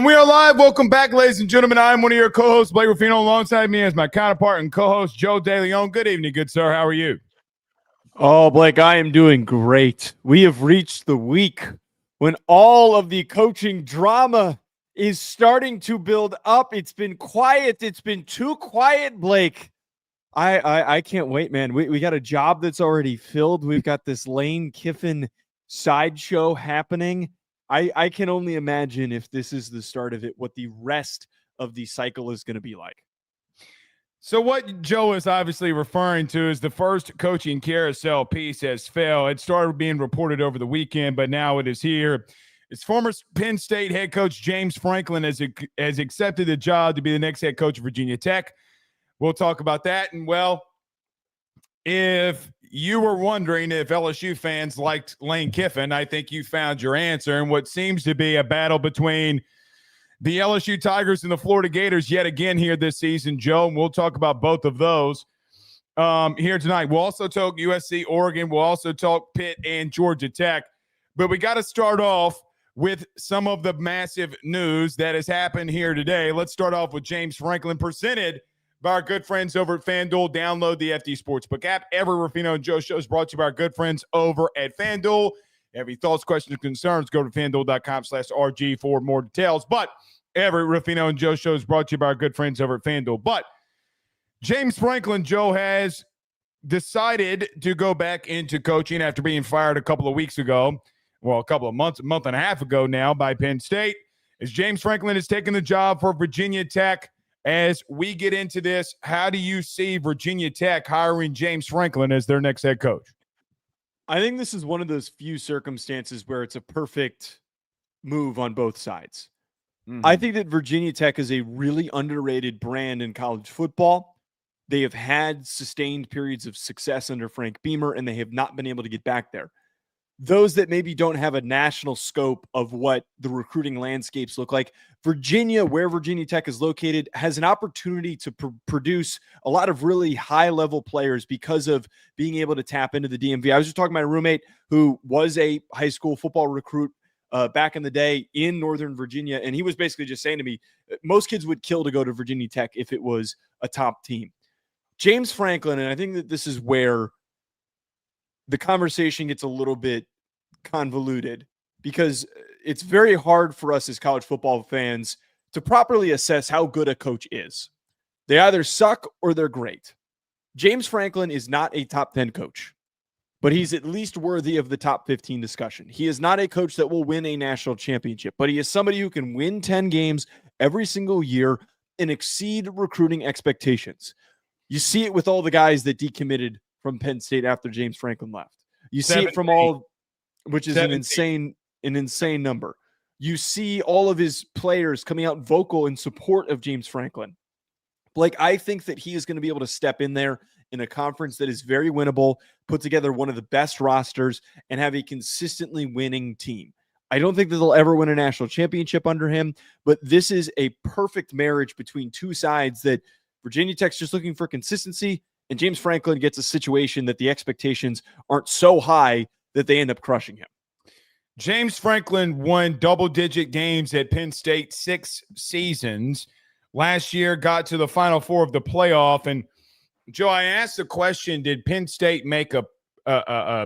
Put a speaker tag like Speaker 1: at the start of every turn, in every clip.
Speaker 1: And we are live. Welcome back, ladies and gentlemen. I'm one of your co-hosts, Blake Ruffino. Alongside me is my counterpart and co-host, Joe DeLeone. Good evening, good sir. How are you?
Speaker 2: Oh, Blake, I am doing great. We have reached the week when all of the coaching drama is starting to build up. It's been quiet. It's been too quiet, Blake. I can't wait, man. We got a job that's already filled. We've got this Lane Kiffin sideshow happening. I can only imagine, if this is the start of it, what the rest of the cycle is going to be like.
Speaker 1: So what Joe is obviously referring to is the first coaching carousel piece has failed. It started being reported over the weekend, but now it is here. It's former Penn State head coach James Franklin has accepted the job to be the next head coach of Virginia Tech. We'll talk about that. And, well, if you were wondering if LSU fans liked Lane Kiffin, I think you found your answer in what seems to be a battle between the LSU Tigers and the Florida Gators yet again here this season, Joe, and we'll talk about both of those here tonight. We'll also talk USC Oregon. We'll also talk Pitt and Georgia Tech. But we got to start off with some of the massive news that has happened here today. Let's start off with James Franklin, presented by our good friends over at FanDuel. Download the FD Sportsbook app. Every Ruffino and Joe show is brought to you by our good friends over at FanDuel. Every thoughts, questions, concerns, go to FanDuel.com/RG for more details. But every Ruffino and Joe show is brought to you by our good friends over at FanDuel. But James Franklin, Joe, has decided to go back into coaching after being fired a couple of weeks ago. Well, a couple of months, a month and a half ago now by Penn State. As James Franklin has taken the job for Virginia Tech. As we get into this, how do you see Virginia Tech hiring James Franklin as their next head coach?
Speaker 2: I think this is one of those few circumstances where it's a perfect move on both sides. Mm-hmm. I think that Virginia Tech is a really underrated brand in college football. They have had sustained periods of success under Frank Beamer, and they have not been able to get back there. Those that maybe don't have a national scope of what the recruiting landscapes look like, Virginia, where Virginia Tech is located, has an opportunity to produce a lot of really high-level players because of being able to tap into the DMV. I was just talking to my roommate who was a high school football recruit back in the day in Northern Virginia, and he was basically just saying to me, most kids would kill to go to Virginia Tech if it was a top team. James Franklin, and I think that this is where the conversation gets a little bit convoluted, because it's very hard for us as college football fans to properly assess how good a coach is. They either suck or they're great. James Franklin is not a top 10 coach, but he's at least worthy of the top 15 discussion. He is not a coach that will win a national championship, but he is somebody who can win 10 games every single year and exceed recruiting expectations. You see it with all the guys that decommitted from Penn State after James Franklin left. You see it from all, which is an insane number. You see all of his players coming out vocal in support of James Franklin. Blake, I think that he is going to be able to step in there in a conference that is very winnable, put together one of the best rosters, and have a consistently winning team. I don't think that they'll ever win a national championship under him, but this is a perfect marriage between two sides that Virginia Tech's just looking for consistency, and James Franklin gets a situation that the expectations aren't so high that they end up crushing him.
Speaker 1: James Franklin won double-digit games at Penn State 6 seasons. Last year, got to the Final Four of the playoff. And, Joe, I asked the question, did Penn State make I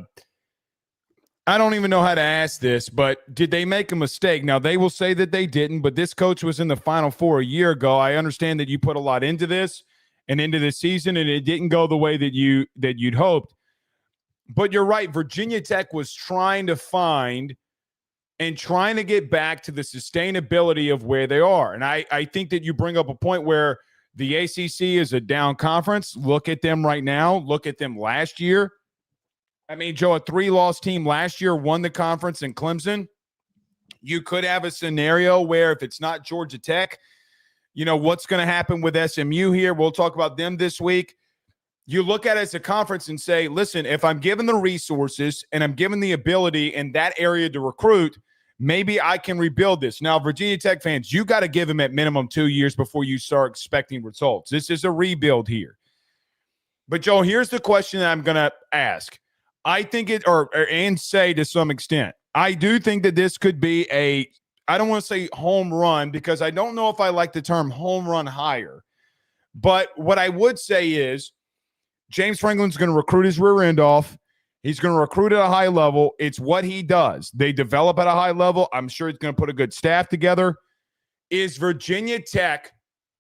Speaker 1: don't even know how to ask this, but did they make a mistake? Now, they will say that they didn't, but this coach was in the Final Four a year ago. I understand that you put a lot into this and into this season, and it didn't go the way that you'd hoped. But you're right. Virginia Tech was trying to find and trying to get back to the sustainability of where they are. And I think that you bring up a point where the ACC is a down conference. Look at them right now. Look at them last year. I mean, Joe, a 3-loss team last year won the conference in Clemson. You could have a scenario where if it's not Georgia Tech, you know, what's going to happen with SMU here? We'll talk about them this week. You look at it as a conference and say, listen, if I'm given the resources and I'm given the ability in that area to recruit, maybe I can rebuild this. Now, Virginia Tech fans, you got to give them at minimum 2 years before you start expecting results. This is a rebuild here. But, Joe, here's the question that I'm going to ask. I think and say to some extent, I do think that this could be I don't want to say home run because I don't know if I like the term home run hire. But what I would say is James Franklin's going to recruit his rear end off. He's going to recruit at a high level. It's what he does. They develop at a high level. I'm sure he's going to put a good staff together. Is Virginia Tech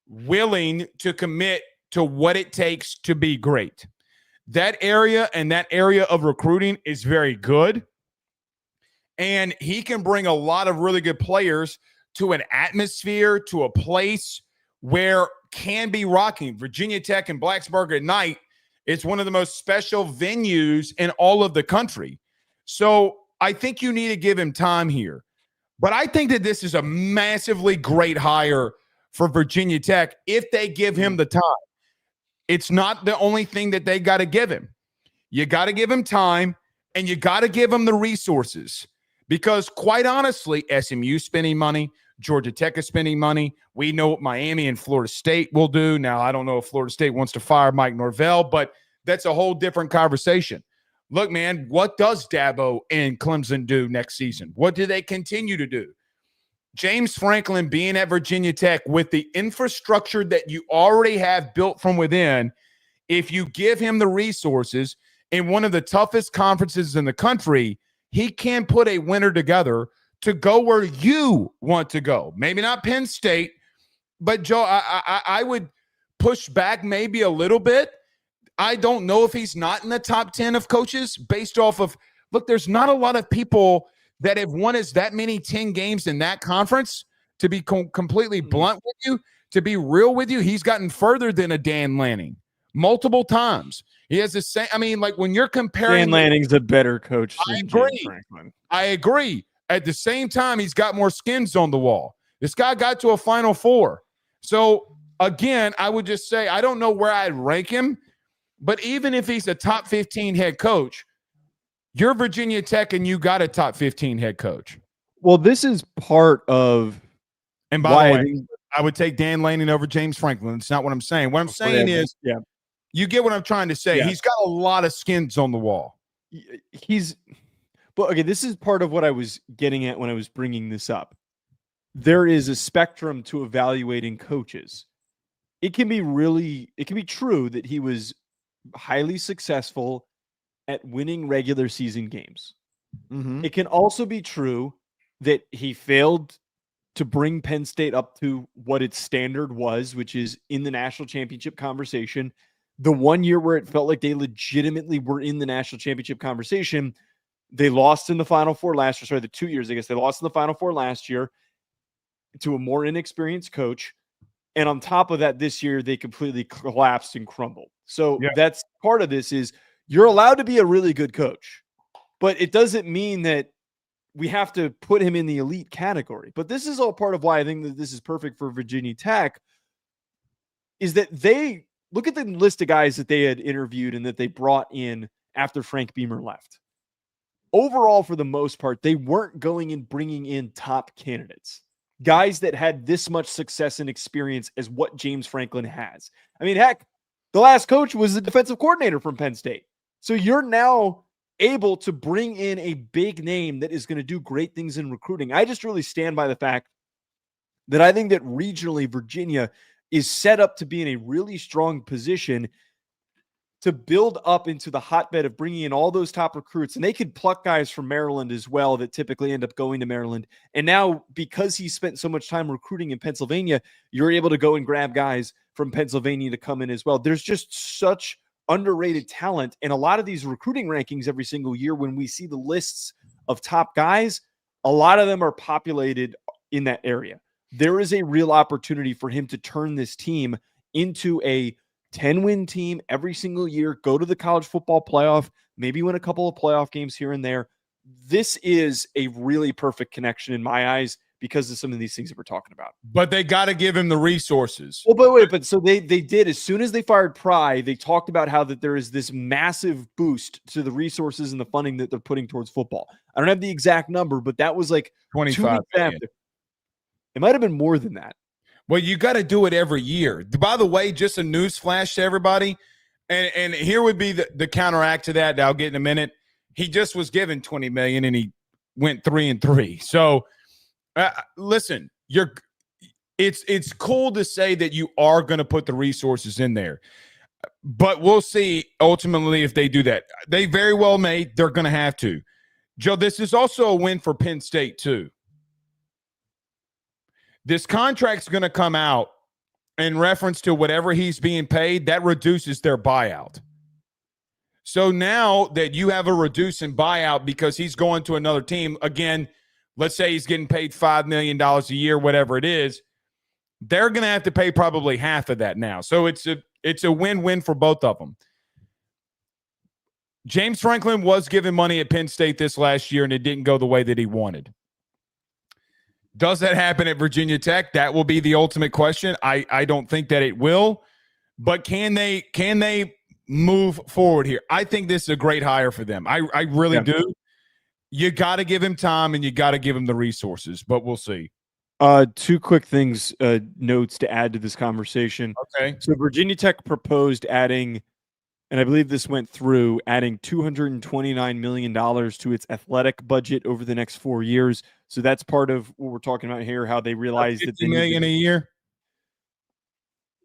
Speaker 1: willing to commit to what it takes to be great? That area and that area of recruiting is very good. And he can bring a lot of really good players to an atmosphere, to a place where can be rocking. Virginia Tech and Blacksburg at night is one of the most special venues in all of the country. So I think you need to give him time here. But I think that this is a massively great hire for Virginia Tech if they give him the time. It's not the only thing that they got to give him. You got to give him time, and you got to give him the resources. Because quite honestly, SMU spending money, Georgia Tech is spending money. We know what Miami and Florida State will do. Now, I don't know if Florida State wants to fire Mike Norvell, but that's a whole different conversation. Look, man, what does Dabo and Clemson do next season? What do they continue to do? James Franklin being at Virginia Tech with the infrastructure that you already have built from within, if you give him the resources in one of the toughest conferences in the country, he can put a winner together to go where you want to go. Maybe not Penn State, but Joe, I would push back maybe a little bit. I don't know if he's not in the top 10 of coaches based off of, look, there's not a lot of people that have won as that many 10 games in that conference. To be completely blunt with you, to be real with you, he's gotten further than a Dan Lanning multiple times. He has the same. I mean, like when you're comparing,
Speaker 2: Dan Lanning's a better coach than
Speaker 1: I agree.
Speaker 2: James Franklin.
Speaker 1: I agree. At the same time, he's got more skins on the wall. This guy got to a Final Four. So again, I would just say I don't know where I'd rank him, but even if he's a top 15 head coach, you're Virginia Tech and you got a top 15 head coach.
Speaker 2: Well, this is part of.
Speaker 1: And by the way, I would take Dan Lanning over James Franklin. It's not what I'm saying. What I'm saying is, you get what I'm trying to say. Yeah. He's got a lot of skins on the wall.
Speaker 2: But okay, this is part of what I was getting at when I was bringing this up. There is a spectrum to evaluating coaches. It can be true that he was highly successful at winning regular season games. Mm-hmm. It can also be true that he failed to bring Penn State up to what its standard was, which is in the national championship conversation. The 1 year where it felt like they legitimately were in the national championship conversation, they lost in the Final Four last year. Sorry, the 2 years, I guess. They lost in the Final Four last year to a more inexperienced coach. And on top of that, this year, they completely collapsed and crumbled. So that's part of this is you're allowed to be a really good coach, but it doesn't mean that we have to put him in the elite category. But this is all part of why I think that this is perfect for Virginia Tech is that they look at the list of guys that they had interviewed and that they brought in after Frank Beamer left. Overall, for the most part, they weren't going and bringing in top candidates, guys that had this much success and experience as what James Franklin has. I mean, heck, the last coach was the defensive coordinator from Penn State. So you're now able to bring in a big name that is going to do great things in recruiting. I just really stand by the fact that I think that regionally Virginia is set up to be in a really strong position to build up into the hotbed of bringing in all those top recruits. And they could pluck guys from Maryland as well that typically end up going to Maryland. And now, because he spent so much time recruiting in Pennsylvania, you're able to go and grab guys from Pennsylvania to come in as well. There's just such underrated talent. And a lot of these recruiting rankings every single year, when we see the lists of top guys, a lot of them are populated in that area. There is a real opportunity for him to turn this team into a 10-win team every single year, go to the college football playoff, maybe win a couple of playoff games here and there. This is a really perfect connection in my eyes because of some of these things that we're talking about.
Speaker 1: But they got to give him the resources.
Speaker 2: Well, but so they did. As soon as they fired Pry, they talked about how that there is this massive boost to the resources and the funding that they're putting towards football. I don't have the exact number, but that was like
Speaker 1: 25 million.
Speaker 2: It might have been more than that.
Speaker 1: Well, you got to do it every year. By the way, just a news flash to everybody, and here would be the counteract to that I'll get in a minute. He just was given $20 million, and he went 3-3. So Listen, it's cool to say that you are going to put the resources in there, but we'll see ultimately if they do that. They very well may. They're going to have to. Joe, this is also a win for Penn State too. This contract's going to come out in reference to whatever he's being paid. That reduces their buyout. So now that you have a reducing buyout because he's going to another team, again, let's say he's getting paid $5 million a year, whatever it is, they're going to have to pay probably half of that now. So it's a win-win for both of them. James Franklin was given money at Penn State this last year, and it didn't go the way that he wanted. Does that happen at Virginia Tech? That will be the ultimate question. I don't think that it will, but can they move forward here? I think this is a great hire for them. I really do. You got to give him time and you got to give him the resources, but we'll see.
Speaker 2: Two quick things, notes to add to this conversation.
Speaker 1: Okay.
Speaker 2: So Virginia Tech proposed adding, and I believe this went through, adding $229 million to its athletic budget over the next 4 years. So that's part of what we're talking about here, how they realized that
Speaker 1: $50 million a year.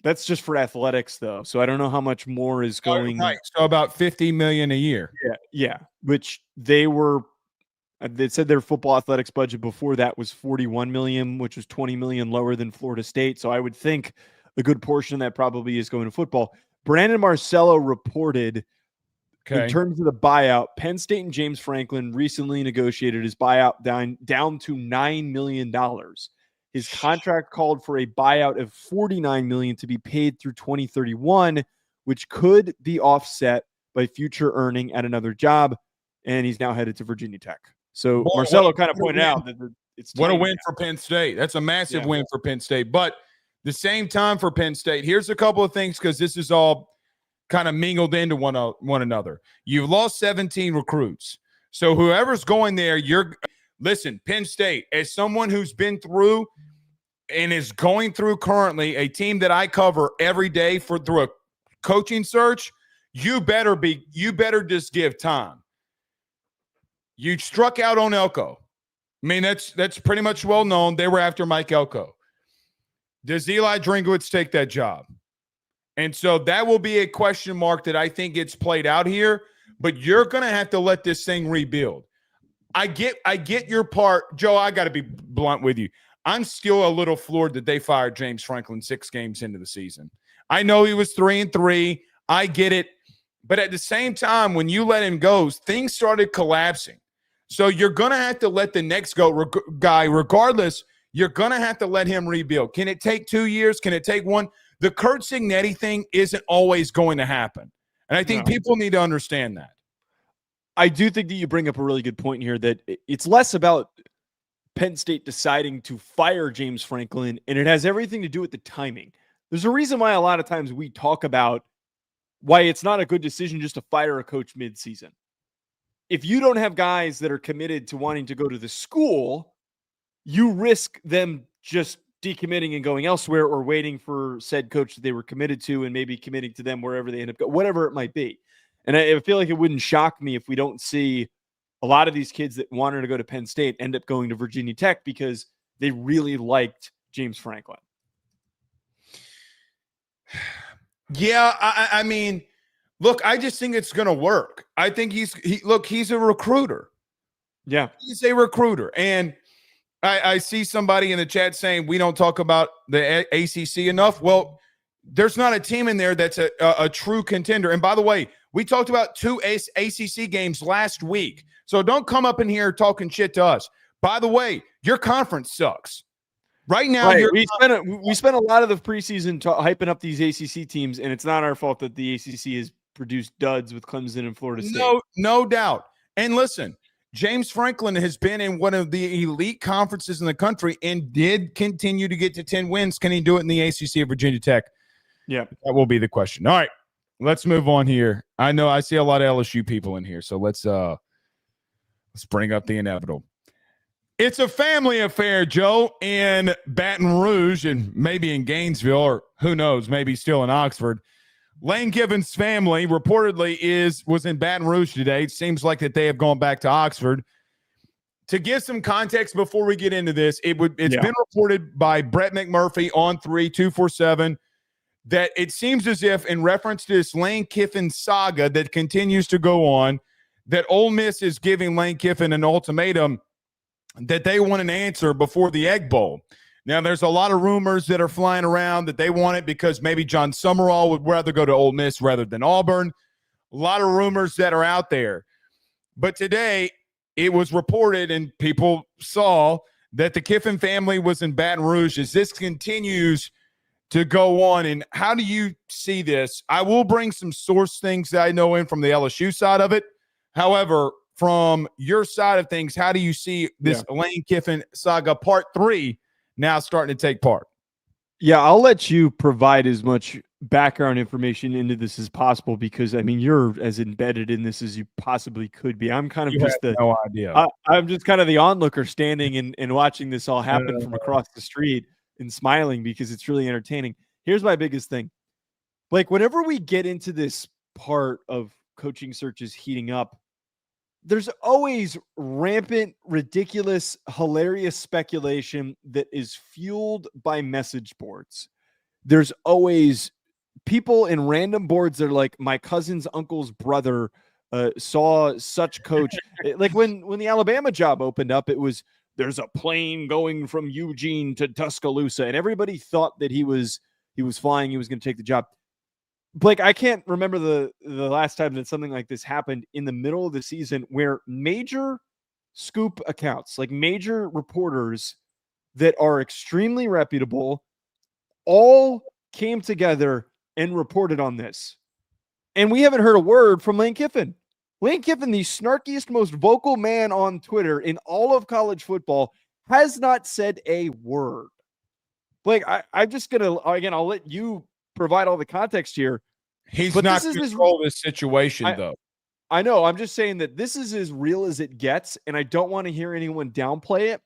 Speaker 2: That's just for athletics, though. So I don't know how much more is going.
Speaker 1: Right. So about $50 million a year.
Speaker 2: Yeah. Which they said their football athletics budget before that was $41 million, which was $20 million lower than Florida State. So I would think a good portion of that probably is going to football. Brandon Marcello reported, in terms of the buyout, Penn State and James Franklin recently negotiated his buyout down to $9 million. His contract called for a buyout of $49 million to be paid through 2031, which could be offset by future earning at another job. And he's now headed to Virginia Tech. So Marcello kind of pointed out that it's
Speaker 1: what a win for Penn State. That's a massive win for Penn State. But the same time for Penn State, here's a couple of things because this is all kind of mingled into one another. You've lost 17 recruits. So whoever's going there, listen, Penn State, as someone who's been through and is going through currently a team that I cover every day through a coaching search, you better just give time. You struck out on Elko. I mean, that's pretty much well known. They were after Mike Elko. Does Eli Drinkwitz take that job? And so that will be a question mark that I think gets played out here, but you're going to have to let this thing rebuild. I get your part. Joe, I got to be blunt with you. I'm still a little floored that they fired James Franklin 6 games into the season. I know he was 3-3. I get it. But at the same time, when you let him go, things started collapsing. So you're going to have to let the next guy, regardless, you're going to have to let him rebuild. Can it take 2 years? Can it take 1? The Kurt Cignetti thing isn't always going to happen. And I think people need to understand that.
Speaker 2: I do think that you bring up a really good point here, that it's less about Penn State deciding to fire James Franklin, and it has everything to do with the timing. There's a reason why a lot of times we talk about why it's not a good decision just to fire a coach mid-season. If you don't have guys that are committed to wanting to go to the school, you risk them just decommitting and going elsewhere, or waiting for said coach that they were committed to and maybe committing to them wherever they end up going, whatever it might be. And I feel like it wouldn't shock me if we don't see a lot of these kids that wanted to go to Penn State end up going to Virginia Tech because they really liked James Franklin.
Speaker 1: Yeah, I mean, look, I just think it's going to work. I think he's a recruiter.
Speaker 2: Yeah.
Speaker 1: He's a recruiter. And I see somebody in the chat saying we don't talk about the ACC enough. Well, there's not a team in there that's a true contender. And by the way, we talked about 2 ACC games last week. So don't come up in here talking shit to us. By the way, your conference sucks. Right now,
Speaker 2: we spent a lot of the preseason hyping up these ACC teams, and it's not our fault that the ACC has produced duds with Clemson and Florida State.
Speaker 1: No doubt. And listen, James Franklin has been in one of the elite conferences in the country and did continue to get to 10 wins. Can he do it in the ACC of Virginia Tech?
Speaker 2: Yeah.
Speaker 1: That will be the question. All right, let's move on here. I know I see a lot of LSU people in here, so let's bring up the inevitable. It's a family affair, Joe, in Baton Rouge and maybe in Gainesville, or who knows, maybe still in Oxford. Lane Kiffin's family reportedly was in Baton Rouge today. It seems like that they have gone back to Oxford to give some context before we get into this, it's been reported by Brett McMurphy on 247 that it seems as if, in reference to this Lane Kiffin saga that continues to go on, that Ole Miss is giving Lane Kiffin an ultimatum that they want an answer before the Egg Bowl. Now, there's a lot of rumors that are flying around that they want it because maybe John Summerall would rather go to Ole Miss rather than Auburn. A lot of rumors that are out there. But today, it was reported and people saw that the Kiffin family was in Baton Rouge. As this continues to go on, and how do you see this? I will bring some source things that I know in from the LSU side of it. However, from your side of things, how do you see this Lane Kiffin saga part 3 now starting to take part?
Speaker 2: Yeah, I'll let you provide as much background information into this as possible because, I mean, you're as embedded in this as you possibly could be. I'm kind of
Speaker 1: no idea.
Speaker 2: I'm just kind of the onlooker standing and watching this all happen from across the street and smiling because it's really entertaining. Here's my biggest thing. Like, whenever we get into this part of coaching searches heating up, there's always rampant, ridiculous, hilarious speculation that is fueled by message boards. There's always people in random boards that are like, my cousin's uncle's brother saw such coach. Like when the Alabama job opened up, it was, there's a plane going from Eugene to Tuscaloosa, and everybody thought that he was flying, he was going to take the job. Blake, I can't remember the last time that something like this happened in the middle of the season where major scoop accounts, like major reporters that are extremely reputable, all came together and reported on this. And we haven't heard a word from Lane Kiffin. Lane Kiffin, the snarkiest, most vocal man on Twitter in all of college football, has not said a word. Blake, I'm just going to, again, I'll let you provide all the context here.
Speaker 1: He's not control this situation, though.
Speaker 2: I know. I'm just saying that this is as real as it gets, and I don't want to hear anyone downplay it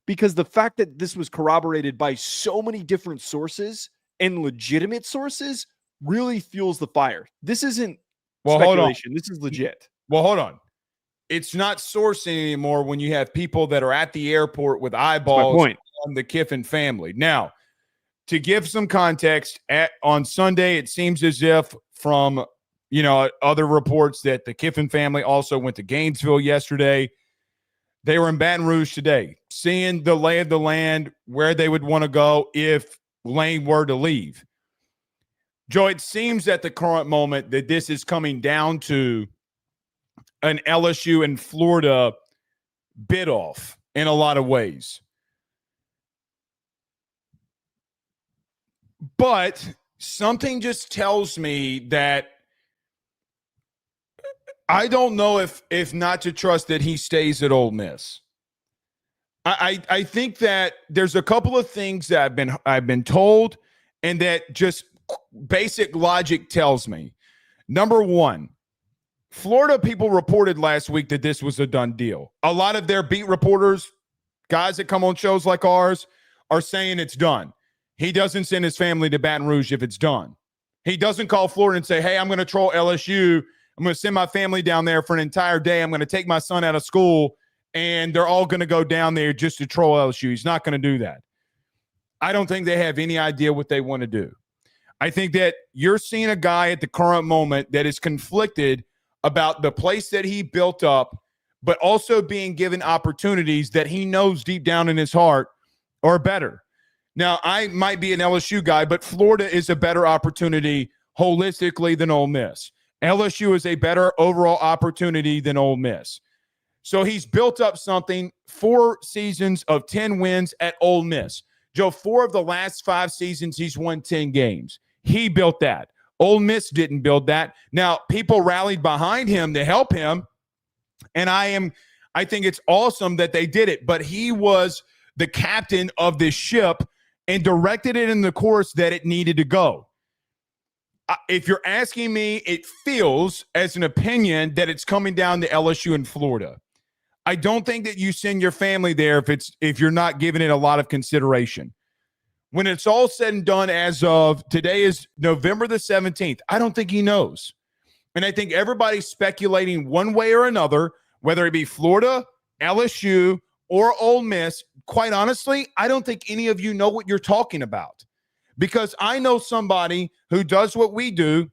Speaker 2: because the fact that this was corroborated by so many different sources and legitimate sources really fuels the fire. This isn't speculation. This is legit.
Speaker 1: Well, hold on. It's not sourcing anymore when you have people that are at the airport with eyeballs on the Kiffin family. Now, to give some context, on Sunday, it seems as if from, other reports that the Kiffin family also went to Gainesville yesterday. They were in Baton Rouge today, seeing the lay of the land, where they would want to go if Lane were to leave. Joe, it seems at the current moment that this is coming down to an LSU and Florida bid off in a lot of ways. But something just tells me that I don't know if not to trust that he stays at Ole Miss. I think that there's a couple of things that I've been told and that just basic logic tells me. Number one, Florida people reported last week that this was a done deal. A lot of their beat reporters, guys that come on shows like ours, are saying it's done. He doesn't send his family to Baton Rouge if it's done. He doesn't call Florida and say, hey, I'm going to troll LSU. I'm going to send my family down there for an entire day. I'm going to take my son out of school, and they're all going to go down there just to troll LSU. He's not going to do that. I don't think they have any idea what they want to do. I think that you're seeing a guy at the current moment that is conflicted about the place that he built up, but also being given opportunities that he knows deep down in his heart are better. Now, I might be an LSU guy, but Florida is a better opportunity holistically than Ole Miss. LSU is a better overall opportunity than Ole Miss. So he's built up something, 4 seasons of 10 wins at Ole Miss. Joe, 4 of the last 5 seasons, he's won 10 games. He built that. Ole Miss didn't build that. Now, people rallied behind him to help him, and I think it's awesome that they did it, but he was the captain of this ship and directed it in the course that it needed to go. If you're asking me, it feels as an opinion that it's coming down to LSU and Florida. I don't think that you send your family there if you're not giving it a lot of consideration. When it's all said and done, as of today is November the 17th, I don't think he knows. And I think everybody's speculating one way or another, whether it be Florida, LSU, or Ole Miss, quite honestly, I don't think any of you know what you're talking about, because I know somebody who does what we do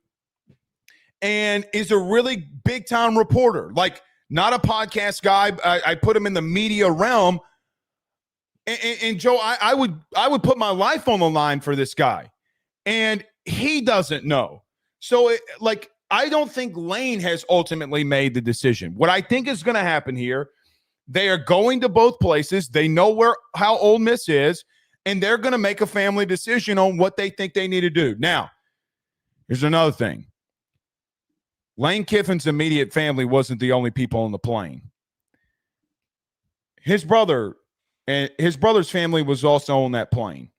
Speaker 1: and is a really big time reporter, like not a podcast guy. I put him in the media realm. And Joe, I would put my life on the line for this guy, and he doesn't know. So, I don't think Lane has ultimately made the decision. What I think is going to happen here, they are going to both places. They know how Ole Miss is, and they're going to make a family decision on what they think they need to do. Now, here's another thing. Lane Kiffin's immediate family wasn't the only people on the plane. His brother and his brother's family was also on that plane.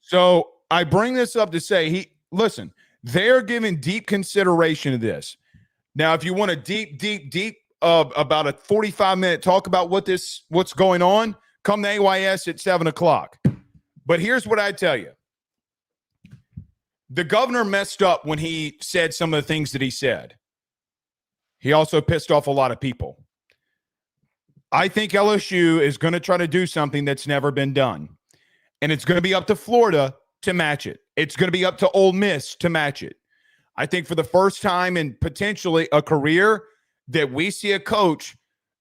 Speaker 1: So I bring this up to say, listen, they're giving deep consideration to this. Now, if you want a deep about a 45-minute talk about what's going on, come to AYS at 7:00. But here's what I tell you. The governor messed up when he said some of the things that he said. He also pissed off a lot of people. I think LSU is going to try to do something that's never been done. And it's going to be up to Florida to match it. It's going to be up to Ole Miss to match it. I think for the first time in potentially a career that we see a coach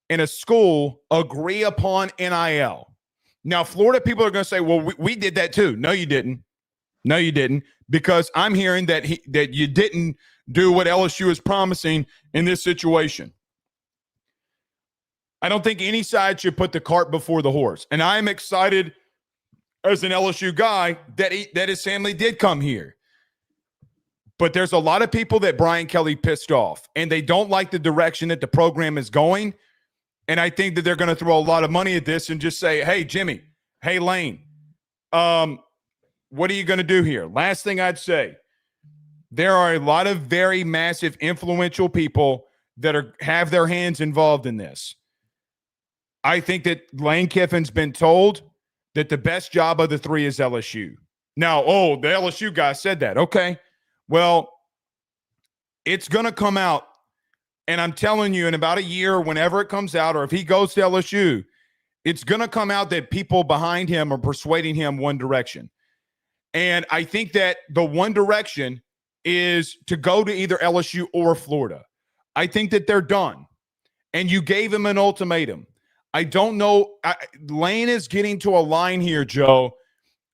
Speaker 1: in a school agree upon NIL. Now, Florida people are going to say, well, we did that too. No, you didn't. No, you didn't. Because I'm hearing that you didn't do what LSU is promising in this situation. I don't think any side should put the cart before the horse. And I'm excited as an LSU guy that his family did come here. But there's a lot of people that Brian Kelly pissed off, and they don't like the direction that the program is going. And I think that they're going to throw a lot of money at this and just say, hey, Jimmy, hey, Lane, what are you going to do here? Last thing I'd say, there are a lot of very massive influential people that have their hands involved in this. I think that Lane Kiffin's been told that the best job of the three is LSU. Now, the LSU guy said that. Okay. Well, it's going to come out, and I'm telling you, in about a year, whenever it comes out, or if he goes to LSU, it's going to come out that people behind him are persuading him one direction. And I think that the one direction is to go to either LSU or Florida. I think that they're done. And you gave him an ultimatum. I don't know. Lane is getting to a line here, Joe,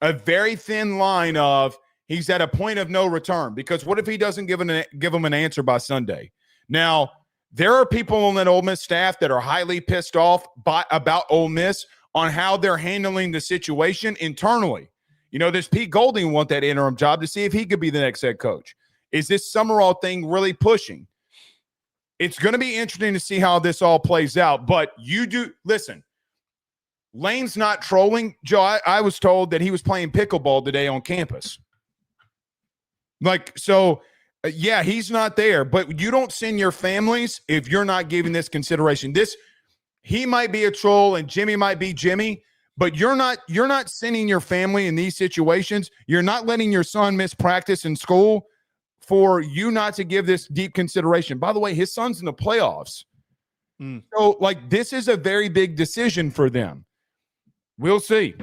Speaker 1: a very thin line of he's at a point of no return. Because what if he doesn't give him an answer by Sunday? Now, there are people on that Ole Miss staff that are highly pissed off about Ole Miss on how they're handling the situation internally. You know, does Pete Golding want that interim job to see if he could be the next head coach? Is this Summerall thing really pushing? It's going to be interesting to see how this all plays out. But listen, Lane's not trolling. Joe, I was told that he was playing pickleball today on campus. Yeah, he's not there. But you don't send your families if you're not giving this consideration. He might be a troll and Jimmy might be Jimmy. But you're not sending your family in these situations. You're not letting your son miss practice in school for you not to give this deep consideration. By the way, his son's in the playoffs. So, this is a very big decision for them. We'll see.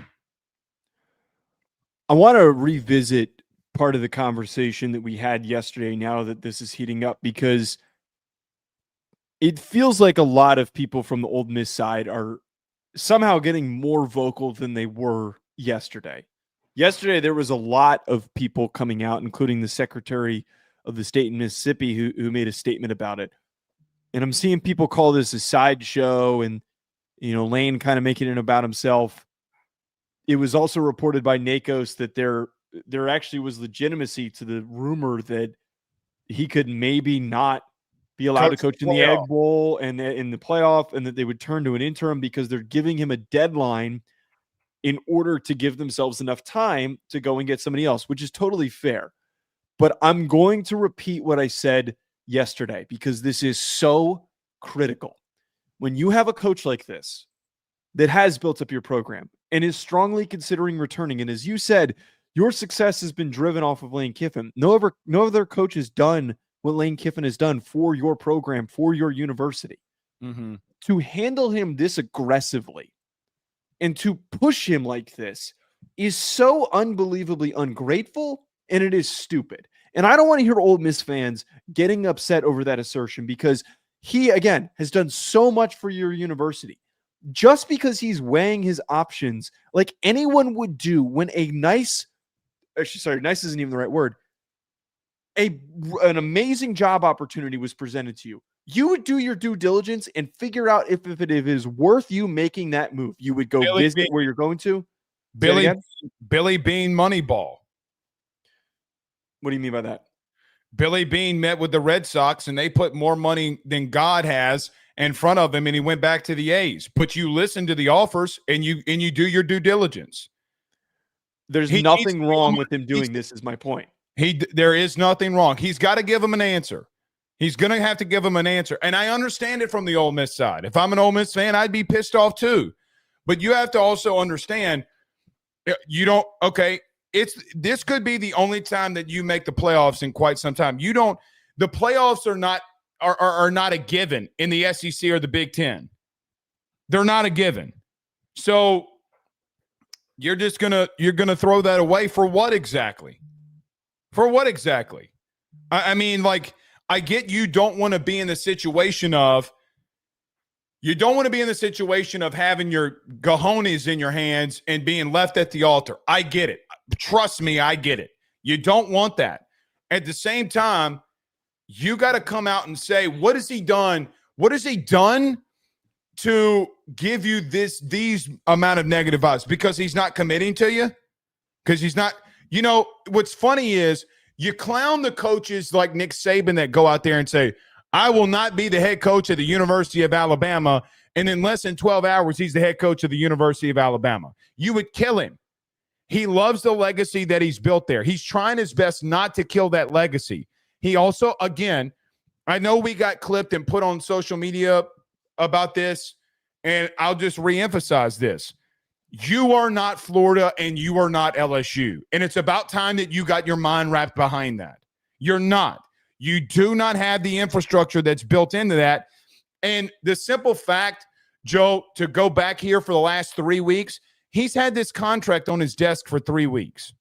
Speaker 2: I want to revisit part of the conversation that we had yesterday now that this is heating up, because it feels like a lot of people from the Ole Miss side are somehow getting more vocal than they were yesterday. Yesterday, there was a lot of people coming out, including the Secretary of the State in Mississippi, who made a statement about it. And I'm seeing people call this a sideshow and, Lane kind of making it about himself. It was also reported by NACOS that there actually was legitimacy to the rumor that he could maybe not be allowed to coach in the Egg Bowl and in the playoff, and that they would turn to an interim because they're giving him a deadline in order to give themselves enough time to go and get somebody else, which is totally fair. But I'm going to repeat what I said yesterday because this is so critical. When you have a coach like this that has built up your program and is strongly considering returning, and as you said, your success has been driven off of Lane Kiffin. No other coach has done what Lane Kiffin has done for your program, for your university. Mm-hmm. To handle him this aggressively and to push him like this is so unbelievably ungrateful, and it is stupid. And I don't want to hear Ole Miss fans getting upset over that assertion, because he, again, has done so much for your university. Just because he's weighing his options like anyone would do when nice isn't even the right word, an amazing job opportunity was presented to you, you would do your due diligence and figure out if it is worth you making that move. You would go visit where you're going to.
Speaker 1: Billy Beane Moneyball.
Speaker 2: What do you mean by that?
Speaker 1: Billy Beane met with the Red Sox, and they put more money than God has in front of him, and he went back to the A's. But you listen to the offers, and you do your due diligence.
Speaker 2: There's nothing wrong with him doing this, is my point.
Speaker 1: There is nothing wrong. He's got to give him an answer. He's going to have to give him an answer. And I understand it from the Ole Miss side. If I'm an Ole Miss fan, I'd be pissed off too. But you have to also understand, this could be the only time that you make the playoffs in quite some time. The playoffs are not a given in the SEC or the Big Ten. They're not a given. So you're gonna throw that away for what exactly? For what exactly? I mean, like, I get you don't want to be in the situation of having your cojones in your hands and being left at the altar. I get it. Trust me, I get it. You don't want that. At the same time, you got to come out and say, what has he done? What has he done to give you these amount of negative vibes? Because he's not committing to you? Because he's not, what's funny is you clown the coaches like Nick Saban that go out there and say, I will not be the head coach of the University of Alabama, and in less than 12 hours, he's the head coach of the University of Alabama. You would kill him. He loves the legacy that he's built there. He's trying his best not to kill that legacy. He also, again, I know we got clipped and put on social media about this, and I'll just reemphasize this. You are not Florida and you are not LSU. And it's about time that you got your mind wrapped behind that. You're not. You do not have the infrastructure that's built into that. And the simple fact, Joe, to go back here for the last 3 weeks, he's had this contract on his desk for 3 weeks.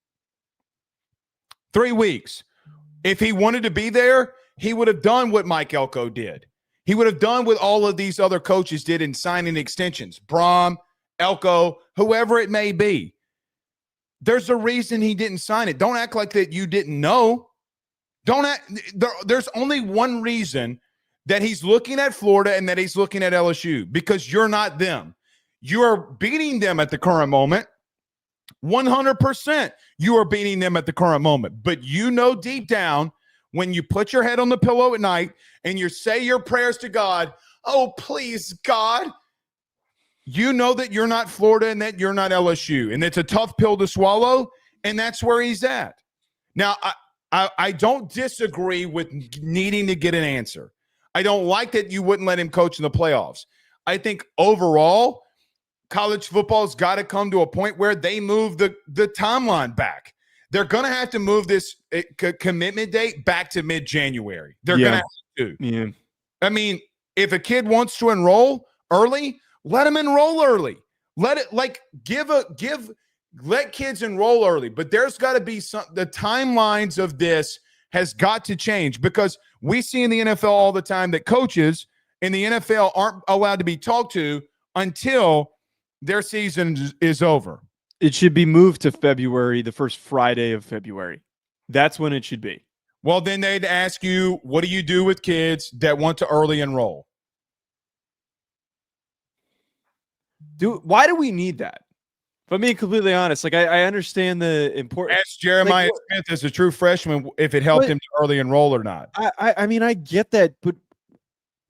Speaker 1: 3 weeks. If he wanted to be there, he would have done what Mike Elko did. He would have done what all of these other coaches did in signing extensions. Brom, Elko, whoever it may be. There's a reason he didn't sign it. Don't act like that you didn't know. There's only one reason that he's looking at Florida and that he's looking at LSU, because you're not them. You are beating them at the current moment. 100% you are beating them at the current moment. But deep down, when you put your head on the pillow at night and you say your prayers to God, oh, please, God, you know that you're not Florida and that you're not LSU. And it's a tough pill to swallow, and that's where he's at. Now, I don't disagree with needing to get an answer. I don't like that you wouldn't let him coach in the playoffs. I think overall, college football's got to come to a point where they move the timeline back. They're going to have to move this commitment date back to mid-January. They're going to have to.
Speaker 2: Yeah.
Speaker 1: I mean, if a kid wants to enroll early, let him enroll early. Let kids enroll early. But there's got to be the timelines of this has got to change, because we see in the NFL all the time that coaches in the NFL aren't allowed to be talked to until their season is over.
Speaker 2: It should be moved to February, the first Friday of February. That's when it should be.
Speaker 1: Well, then they'd ask you, what do you do with kids that want to early enroll?
Speaker 2: Why do we need that? If I'm being completely honest, like I understand the importance.
Speaker 1: Ask Jeremiah Smith as a true freshman if it helped him to early enroll or not.
Speaker 2: I mean, I get that, but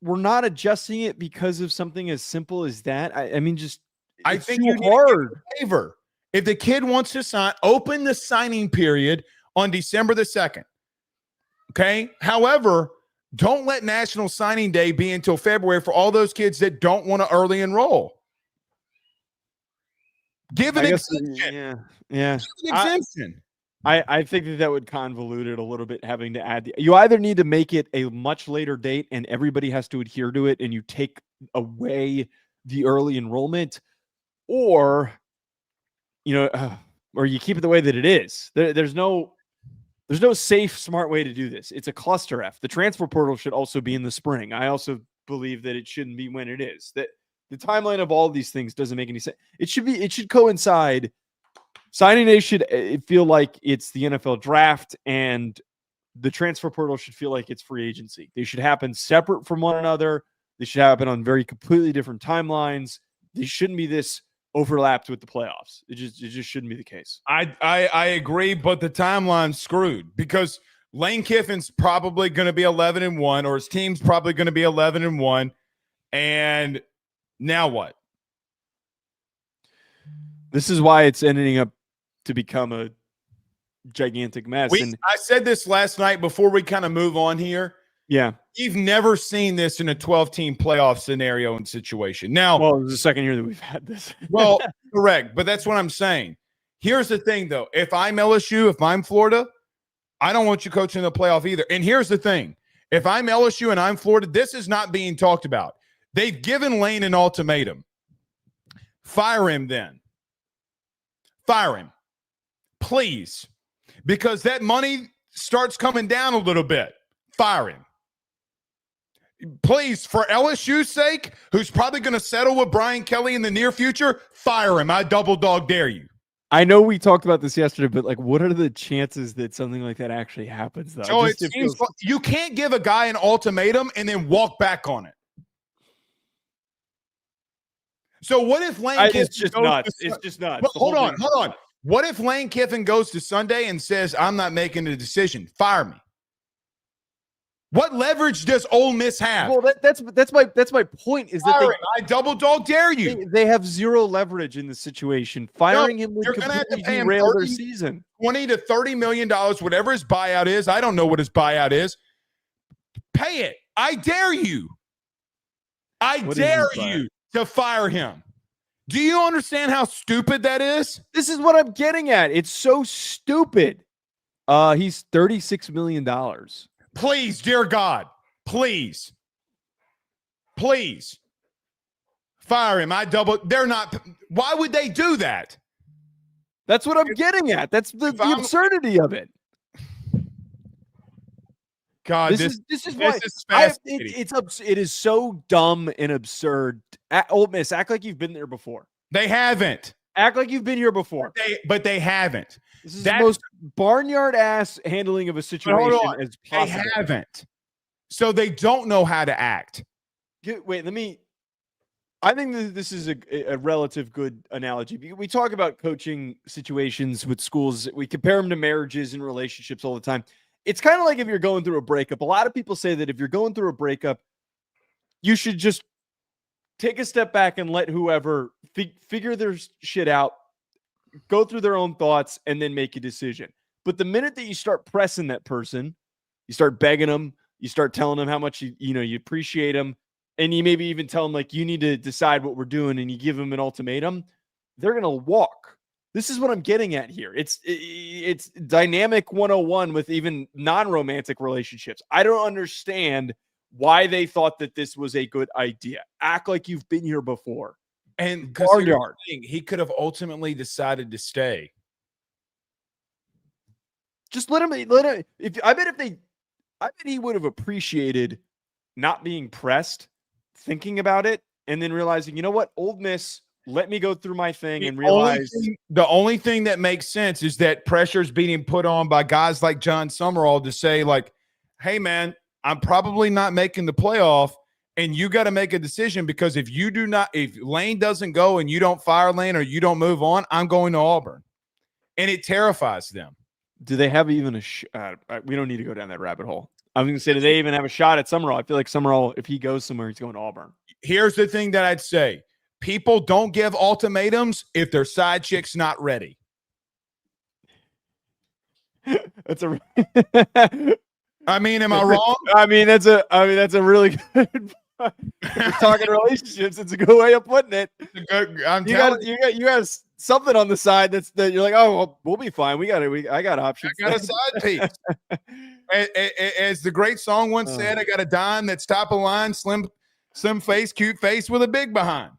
Speaker 2: we're not adjusting it because of something as simple as that. I mean, just
Speaker 1: I think you hard favor. If the kid wants to sign, open the signing period on December the 2nd. Okay. However, don't let National Signing Day be until February for all those kids that don't want to early enroll. Give an exemption.
Speaker 2: Yeah.
Speaker 1: Give an exemption.
Speaker 2: I think that would convolute it a little bit, having to add you either need to make it a much later date and everybody has to adhere to it and you take away the early enrollment, or or you keep it the way that it is. There's no safe, smart way to do this. It's a cluster F. The transfer portal should also be in the spring. I also believe that it shouldn't be when it is. That the timeline of all of these things doesn't make any sense. It should coincide. Signing day should feel like it's the NFL draft, and the transfer portal should feel like it's free agency. They should happen separate from one another. They should happen on very completely different timelines. They shouldn't be this overlapped with the playoffs. It just shouldn't be the case.
Speaker 1: I agree, but the timeline's screwed because Lane Kiffin's probably going to be 11-1, or his team's probably going to be 11-1, and now what?
Speaker 2: This is why it's ending up to become a gigantic mess.
Speaker 1: I said this last night before we kind of move on here.
Speaker 2: Yeah.
Speaker 1: You've never seen this in a 12-team playoff scenario and situation. Now,
Speaker 2: well, it's the second year that we've had this.
Speaker 1: Well, correct. But that's what I'm saying. Here's the thing, though. If I'm LSU, if I'm Florida, I don't want you coaching the playoff either. And here's the thing. If I'm LSU and I'm Florida, this is not being talked about. They've given Lane an ultimatum. Fire him then. Fire him. Please. Because that money starts coming down a little bit. Fire him. Please, for LSU's sake, who's probably going to settle with Brian Kelly in the near future, fire him. I double dog dare you.
Speaker 2: I know we talked about this yesterday, but like, what are the chances that something like that actually happens, though?
Speaker 1: So it seems like you can't give a guy an ultimatum and then walk back on it. So what if Lane Kiffin
Speaker 2: it's just nuts. It's just nuts.
Speaker 1: Hold on. What if Lane Kiffin goes to Sunday and says, I'm not making a decision? Fire me. What leverage does Ole Miss have?
Speaker 2: Well, that's my point. Is that
Speaker 1: I double dog dare you.
Speaker 2: They have zero leverage in this situation. Firing him would completely derail their season.
Speaker 1: $20 to $30 million, whatever his buyout is. I don't know what his buyout is. Pay it. I dare you. I dare you to fire him. Do you understand how stupid that is?
Speaker 2: This is what I'm getting at. It's so stupid. He's $36 million.
Speaker 1: Please, dear God, please fire him. They're not. Why would they do that?
Speaker 2: That's what I'm getting at. That's the absurdity of it.
Speaker 1: God,
Speaker 2: this is why it is so dumb and absurd. Ole Miss, act like you've been there before.
Speaker 1: They haven't.
Speaker 2: Act like you've been here before.
Speaker 1: But they haven't.
Speaker 2: This is the most barnyard ass handling of a situation as possible.
Speaker 1: They haven't. So they don't know how to act.
Speaker 2: Wait, I think this is a relative good analogy. We talk about coaching situations with schools. We compare them to marriages and relationships all the time. It's kind of like if you're going through a breakup. A lot of people say that if you're going through a breakup, you should just take a step back and let whoever figure their shit out, go through their own thoughts, and then make a decision. But the minute that you start pressing that person, you start begging them, you start telling them how much you appreciate them, and you maybe even tell them like you need to decide what we're doing, and you give them an ultimatum, they're gonna walk. This is what I'm getting at here. It's dynamic 101 with even non-romantic relationships. I don't understand why they thought that this was a good idea. Act like you've been here before.
Speaker 1: And he could have ultimately decided to stay.
Speaker 2: Just let him. I bet he would have appreciated not being pressed, thinking about it, and then realizing, you know what, Ole Miss, let me go through my thing and realize.
Speaker 1: The only thing that makes sense is that pressure's being put on by guys like John Summerall to say, like, hey, man, I'm probably not making the playoff. And you got to make a decision, because if Lane doesn't go and you don't fire Lane or you don't move on, I'm going to Auburn. And it terrifies them.
Speaker 2: Do they have even we don't need to go down that rabbit hole. I'm going to say, do they even have a shot at Summerall? I feel like Summerall, if he goes somewhere, he's going to Auburn.
Speaker 1: Here's the thing that I'd say. People don't give ultimatums if their side chick's not ready.
Speaker 2: That's a
Speaker 1: am I wrong?
Speaker 2: That's a really good. We're talking relationships. It's a good way of putting it. You got something on the side that you're like, oh, well, we'll be fine. I got options.
Speaker 1: I got a side piece. As the great song once said, I got a dime that's top of line, slim face, cute face with a big behind.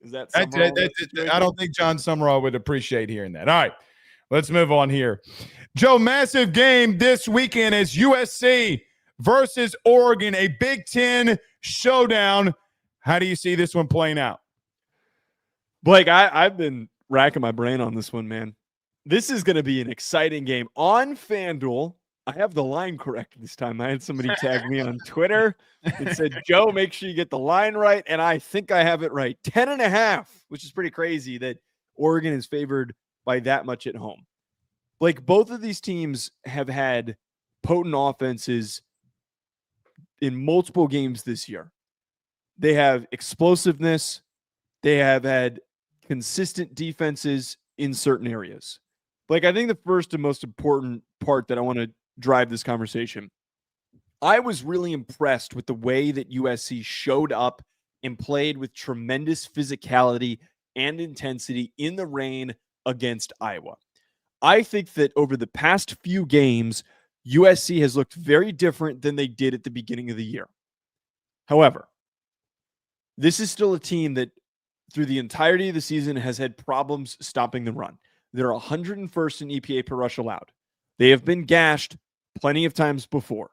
Speaker 2: Is that
Speaker 1: I don't think John Summerall would appreciate hearing that. All right, let's move on here. Joe, massive game this weekend is USC versus Oregon, a Big Ten showdown. How do you see this one playing out?
Speaker 2: Blake, I've been racking my brain on this one, man. This is going to be an exciting game on FanDuel. I have the line correct this time. I had somebody tag me on Twitter and said, Joe, make sure you get the line right. And I think I have it right. 10.5, which is pretty crazy that Oregon is favored by that much at home. Like, both of these teams have had potent offenses in multiple games this year. They have explosiveness. They have had consistent defenses in certain areas. Like, I think the first and most important part that I want to drive this conversation, I was really impressed with the way that USC showed up and played with tremendous physicality and intensity in the rain against Iowa. I think that over the past few games, USC has looked very different than they did at the beginning of the year. However, this is still a team that through the entirety of the season has had problems stopping the run. They're 101st in EPA per rush allowed. They have been gashed plenty of times before.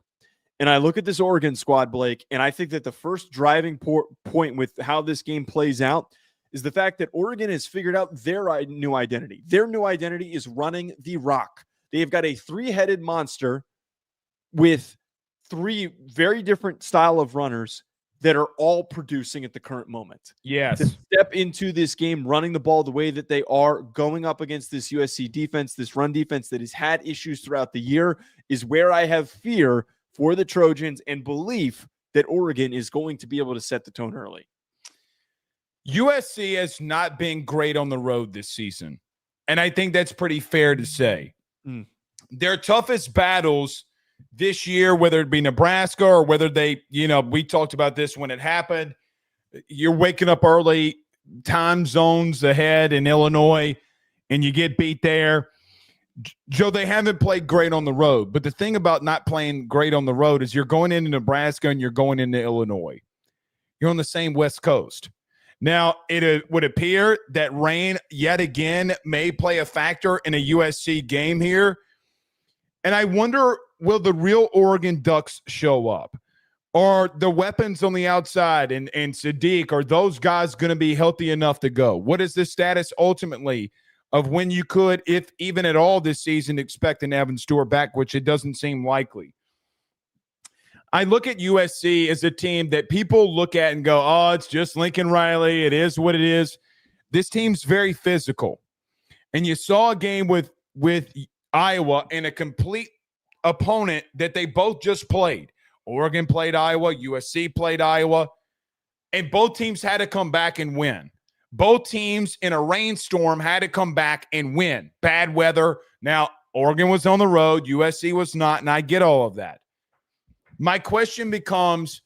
Speaker 2: And I look at this Oregon squad, Blake, and I think that the first driving point with how this game plays out is the fact that Oregon has figured out their new identity. Their new identity is running the rock. They have got a three-headed monster with three very different style of runners that are all producing at the current moment.
Speaker 1: Yes.
Speaker 2: To step into this game running the ball the way that they are, going up against this USC defense, this run defense that has had issues throughout the year, is where I have fear for the Trojans and belief that Oregon is going to be able to set the tone early.
Speaker 1: USC has not been great on the road this season, and I think that's pretty fair to say. Their toughest battles this year, whether it be Nebraska or whether they, we talked about this when it happened, you're waking up early, time zones ahead in Illinois, and you get beat there. Joe, they haven't played great on the road, but the thing about not playing great on the road is you're going into Nebraska and you're going into Illinois. You're on the same West Coast. Now, it would appear that rain yet again may play a factor in a USC game here. And I wonder, will the real Oregon Ducks show up? Are the weapons on the outside and Sadiq, are those guys going to be healthy enough to go? What is the status ultimately of when you could, if even at all this season, expect an Evan Stewart back, which it doesn't seem likely? I look at USC as a team that people look at and go, oh, it's just Lincoln Riley. It is what it is. This team's very physical. And you saw a game with Iowa and a complete opponent that they both just played. Oregon played Iowa, USC played Iowa, and both teams had to come back and win. Both teams in a rainstorm had to come back and win. Bad weather. Now, Oregon was on the road, USC was not, and I get all of that. My question becomes,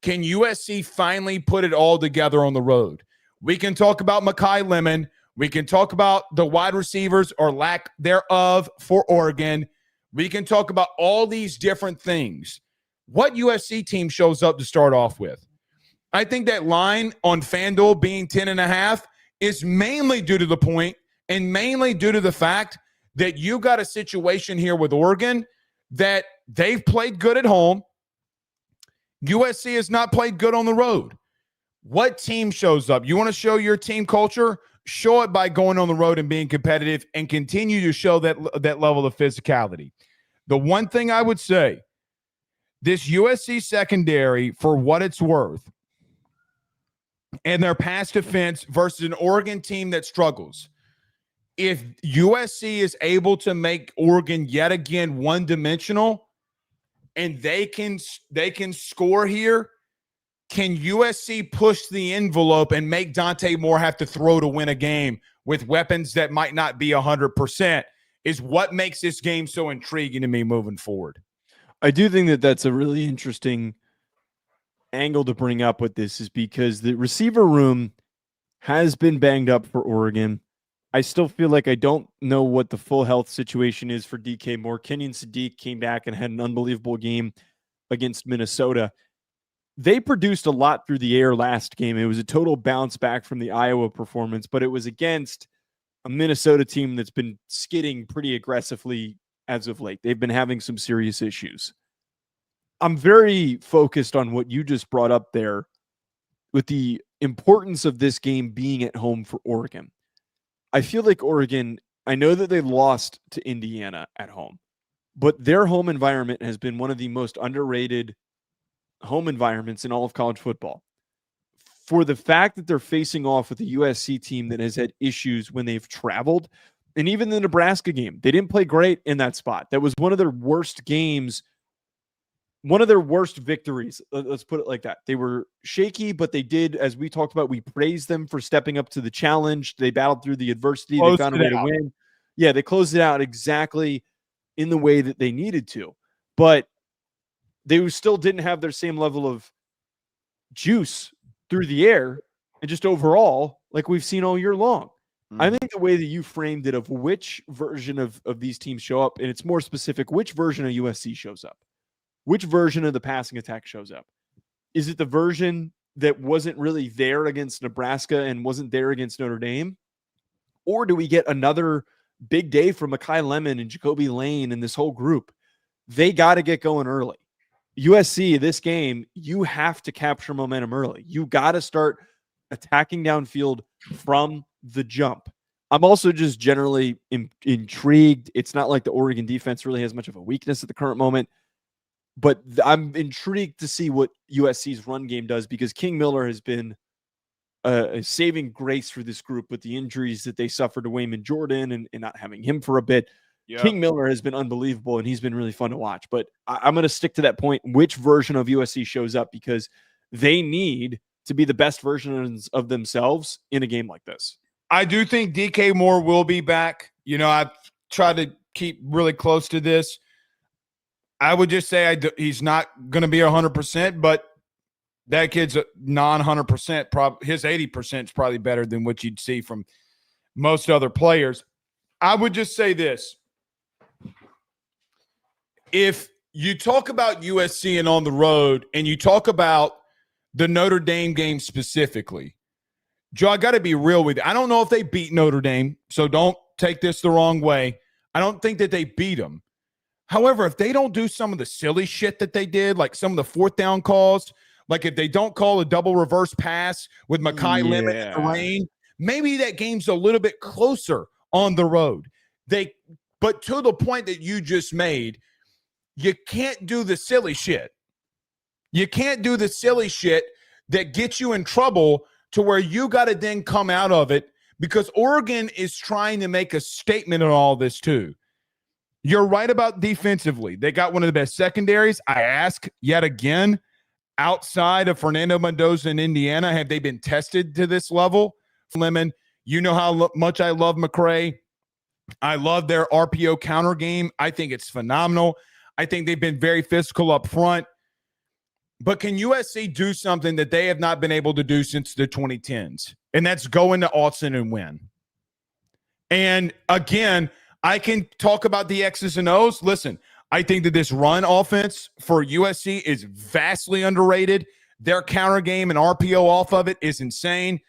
Speaker 1: can USC finally put it all together on the road? We can talk about Mekhi Lemon. We can talk about the wide receivers or lack thereof for Oregon. We can talk about all these different things. What USC team shows up to start off with? I think that line on FanDuel being 10.5 is mainly due to the point and mainly due to the fact that you got a situation here with Oregon that they've played good at home. USC has not played good on the road. What team shows up? You want to show your team culture? Show it by going on the road and being competitive and continue to show that level of physicality. The one thing I would say, this USC secondary, for what it's worth, and their pass defense versus an Oregon team that struggles, if USC is able to make Oregon yet again one-dimensional and they can score here, can USC push the envelope and make Dante Moore have to throw to win a game with weapons that might not be 100%, is what makes this game so intriguing to me moving forward.
Speaker 2: I do think that that's a really interesting angle to bring up with this, is because the receiver room has been banged up for Oregon. I still feel like I don't know what the full health situation is for DK Moore. Kenyon Sadiq came back and had an unbelievable game against Minnesota. they produced a lot through the air last game. It was a total bounce back from the Iowa performance, but it was against a Minnesota team that's been skidding pretty aggressively as of late. They've been having some serious issues. I'm very focused on what you just brought up there with the importance of this game being at home for Oregon. I feel like Oregon, I know that they lost to Indiana at home, but their home environment has been one of the most underrated home environments in all of college football. For the fact that they're facing off with a USC team that has had issues when they've traveled, and even the Nebraska game, they didn't play great in that spot. That was one of their worst games, one of their worst victories. Let's put it like that. They were shaky, but they did, as we talked about, we praised them for stepping up to the challenge. They battled through the adversity. They found a way to win. Yeah, they closed it out exactly in the way that they needed to. But they still didn't have their same level of juice through the air and just overall, like we've seen all year long. I think the way that you framed it of which version of these teams show up, and it's more specific, which version of USC shows up, which version of the passing attack shows up. Is it the version that wasn't really there against Nebraska and wasn't there against Notre Dame? Or do we get another big day from Mekhi Lemon and Jacoby Lane and this whole group? They got to get going early. USC, this game, you have to capture momentum early. You got to start attacking downfield from the jump. I'm also just generally intrigued. It's not like the Oregon defense really has much of a weakness at the current moment, but I'm intrigued to see what USC's run game does, because King Miller has been a saving grace for this group with the injuries that they suffered to Wayman Jordan and not having him for a bit. Yep. King Miller has been unbelievable, and he's been really fun to watch. But I'm going to stick to that point, which version of USC shows up, because they need to be the best versions of themselves in a game like this.
Speaker 1: I do think DK Moore will be back. You know, I've tried to keep really close to this. I would just say he's not going to be 100%, but that kid's a non-100%. His 80% is probably better than what you'd see from most other players. I would just say this. If you talk about USC and on the road, and you talk about the Notre Dame game specifically, Joe, I got to be real with you. I don't know if they beat Notre Dame, so don't take this the wrong way. I don't think that they beat them. However, if they don't do some of the silly shit that they did, like some of the fourth down calls, like if they don't call a double reverse pass with Mekhi Lemon in the rain, maybe that game's a little bit closer on the road. But to the point that you just made, you can't do the silly shit. You can't do the silly shit that gets you in trouble to where you got to then come out of it, because Oregon is trying to make a statement on all this too. You're right about defensively. They got one of the best secondaries. I ask yet again, outside of Fernando Mendoza in Indiana, have they been tested to this level? Lemon, you know how much I love McCray. I love their RPO counter game. I think it's phenomenal. I think they've been very physical up front. But can USC do something that they have not been able to do since the 2010s? And that's go into Austin and win. And again, I can talk about the X's and O's. Listen, I think that this run offense for USC is vastly underrated. Their counter game and RPO off of it is insane.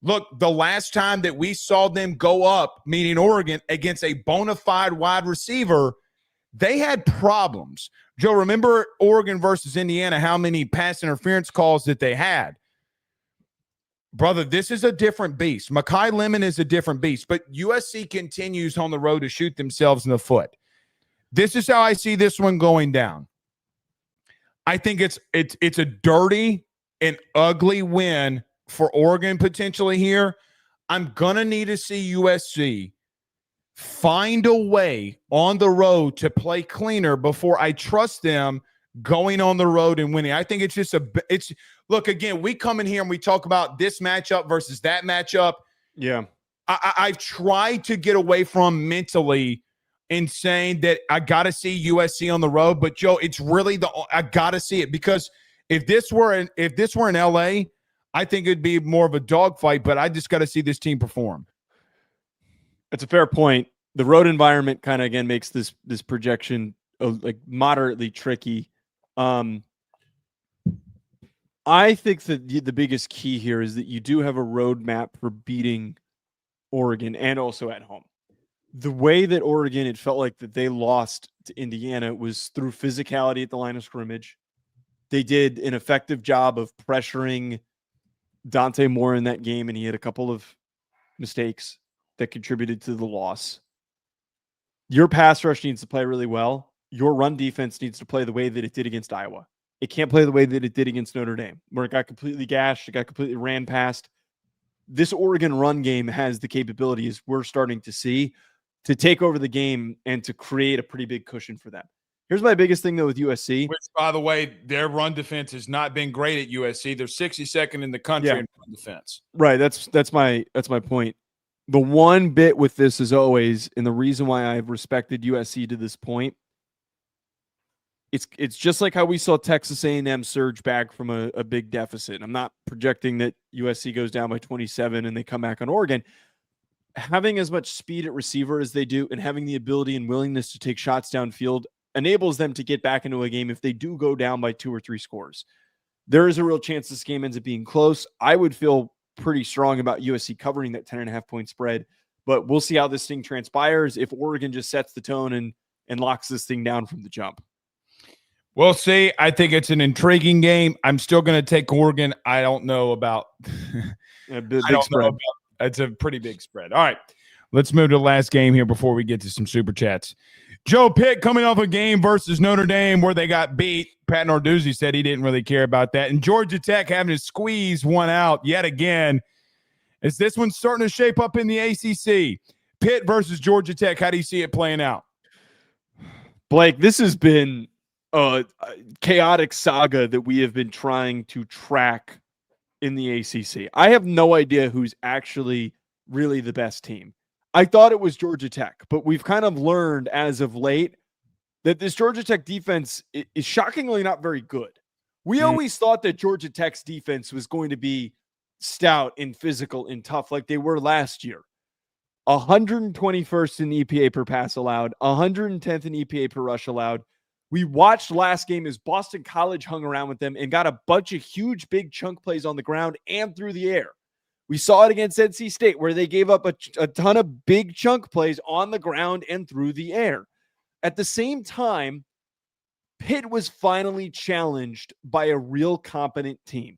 Speaker 1: Look, the last time that we saw them go up, meaning Oregon, against a bona fide wide receiver, they had problems. Joe, remember Oregon versus Indiana, how many pass interference calls that they had? Brother, this is a different beast. Mekhi Lemon is a different beast, but USC continues on the road to shoot themselves in the foot. This is how I see this one going down. I think it's a dirty and ugly win for Oregon potentially here. I'm going to need to see USC find a way on the road to play cleaner before I trust them going on the road and winning. I think it's just look, again, we come in here and we talk about this matchup versus that matchup.
Speaker 2: Yeah.
Speaker 1: I've tried to get away from mentally in saying that I got to see USC on the road, but Joe, it's really I got to see it, because if this were in LA, I think it'd be more of a dogfight, but I just got to see this team perform.
Speaker 2: It's a fair point. The road environment kind of, again, makes this projection like moderately tricky. I think that the biggest key here is that you do have a roadmap for beating Oregon and also at home. The way that Oregon, it felt like that they lost to Indiana was through physicality at the line of scrimmage. They did an effective job of pressuring Dante Moore in that game, and he had a couple of mistakes that contributed to the loss. Your pass rush needs to play really well. Your run defense needs to play the way that it did against Iowa. It can't play the way that it did against Notre Dame, where it got completely gashed, it got completely ran past. This Oregon run game has the capabilities we're starting to see to take over the game and to create a pretty big cushion for them. Here's my biggest thing, though, with USC.
Speaker 1: Which, by the way, their run defense has not been great at USC. They're 62nd in the country in run defense.
Speaker 2: Right. That's my point. The one bit with this is always, and the reason why I've respected USC to this point, it's just like how we saw Texas A&M surge back from a big deficit. I'm not projecting that USC goes down by 27 and they come back on Oregon. Having as much speed at receiver as they do and having the ability and willingness to take shots downfield enables them to get back into a game if they do go down by 2 or 3 scores. There is a real chance this game ends up being close. I would feel pretty strong about USC covering that 10.5 point spread, but we'll see how this thing transpires if Oregon just sets the tone and locks this thing down from the jump.
Speaker 1: We'll see. I think it's an intriguing game. I'm still going to take Oregon. I don't know about
Speaker 2: big spread.
Speaker 1: It's a pretty big spread. All right, let's move to the last game here before we get to some super chats. Joe Pitt coming off a game versus Notre Dame where they got beat. Pat Narduzzi said he didn't really care about that. And Georgia Tech having to squeeze one out yet again. Is this one starting to shape up in the ACC? Pitt versus Georgia Tech. How do you see it playing out?
Speaker 2: Blake, this has been a chaotic saga that we have been trying to track in the ACC. I have no idea who's actually really the best team. I thought it was Georgia Tech, but we've kind of learned as of late that this Georgia Tech defense is shockingly not very good. We always thought that Georgia Tech's defense was going to be stout and physical and tough like they were last year. 121st in EPA per pass allowed, 110th in EPA per rush allowed. We watched last game as Boston College hung around with them and got a bunch of huge, big chunk plays on the ground and through the air. We saw it against NC State where they gave up a ton of big chunk plays on the ground and through the air. At the same time, Pitt was finally challenged by a real competent team.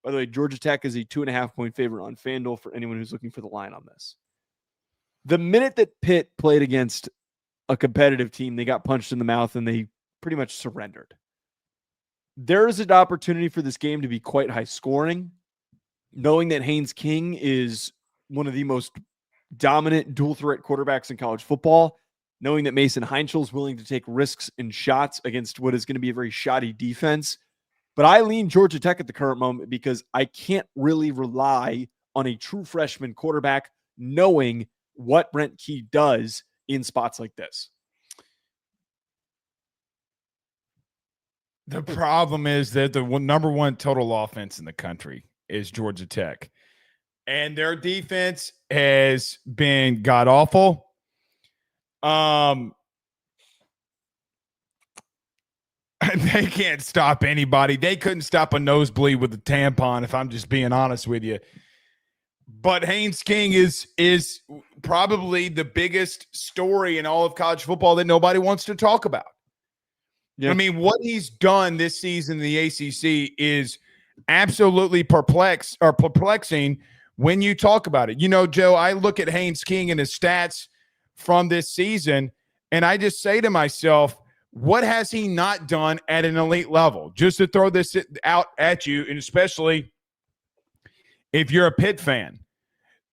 Speaker 2: By the way, Georgia Tech is a 2.5 point favorite on FanDuel for anyone who's looking for the line on this. The minute that Pitt played against a competitive team, they got punched in the mouth and they pretty much surrendered. There is an opportunity for this game to be quite high scoring, knowing that Haynes King is one of the most dominant dual threat quarterbacks in college football, knowing that Mason Heintschel is willing to take risks and shots against what is going to be a very shoddy defense. But I lean Georgia Tech at the current moment because I can't really rely on a true freshman quarterback knowing what Brent Key does in spots like this.
Speaker 1: The problem is that the number one total offense in the country is Georgia Tech. And their defense has been god-awful. They can't stop anybody. They couldn't stop a nosebleed with a tampon, if I'm just being honest with you. But Haynes King is probably the biggest story in all of college football that nobody wants to talk about. Yeah. I mean, what he's done this season in the ACC is absolutely perplexing when you talk about it. You know, Joe, I look at Haynes King and his stats from this season, and I just say to myself, what has he not done at an elite level? Just to throw this out at you, and especially if you're a Pitt fan.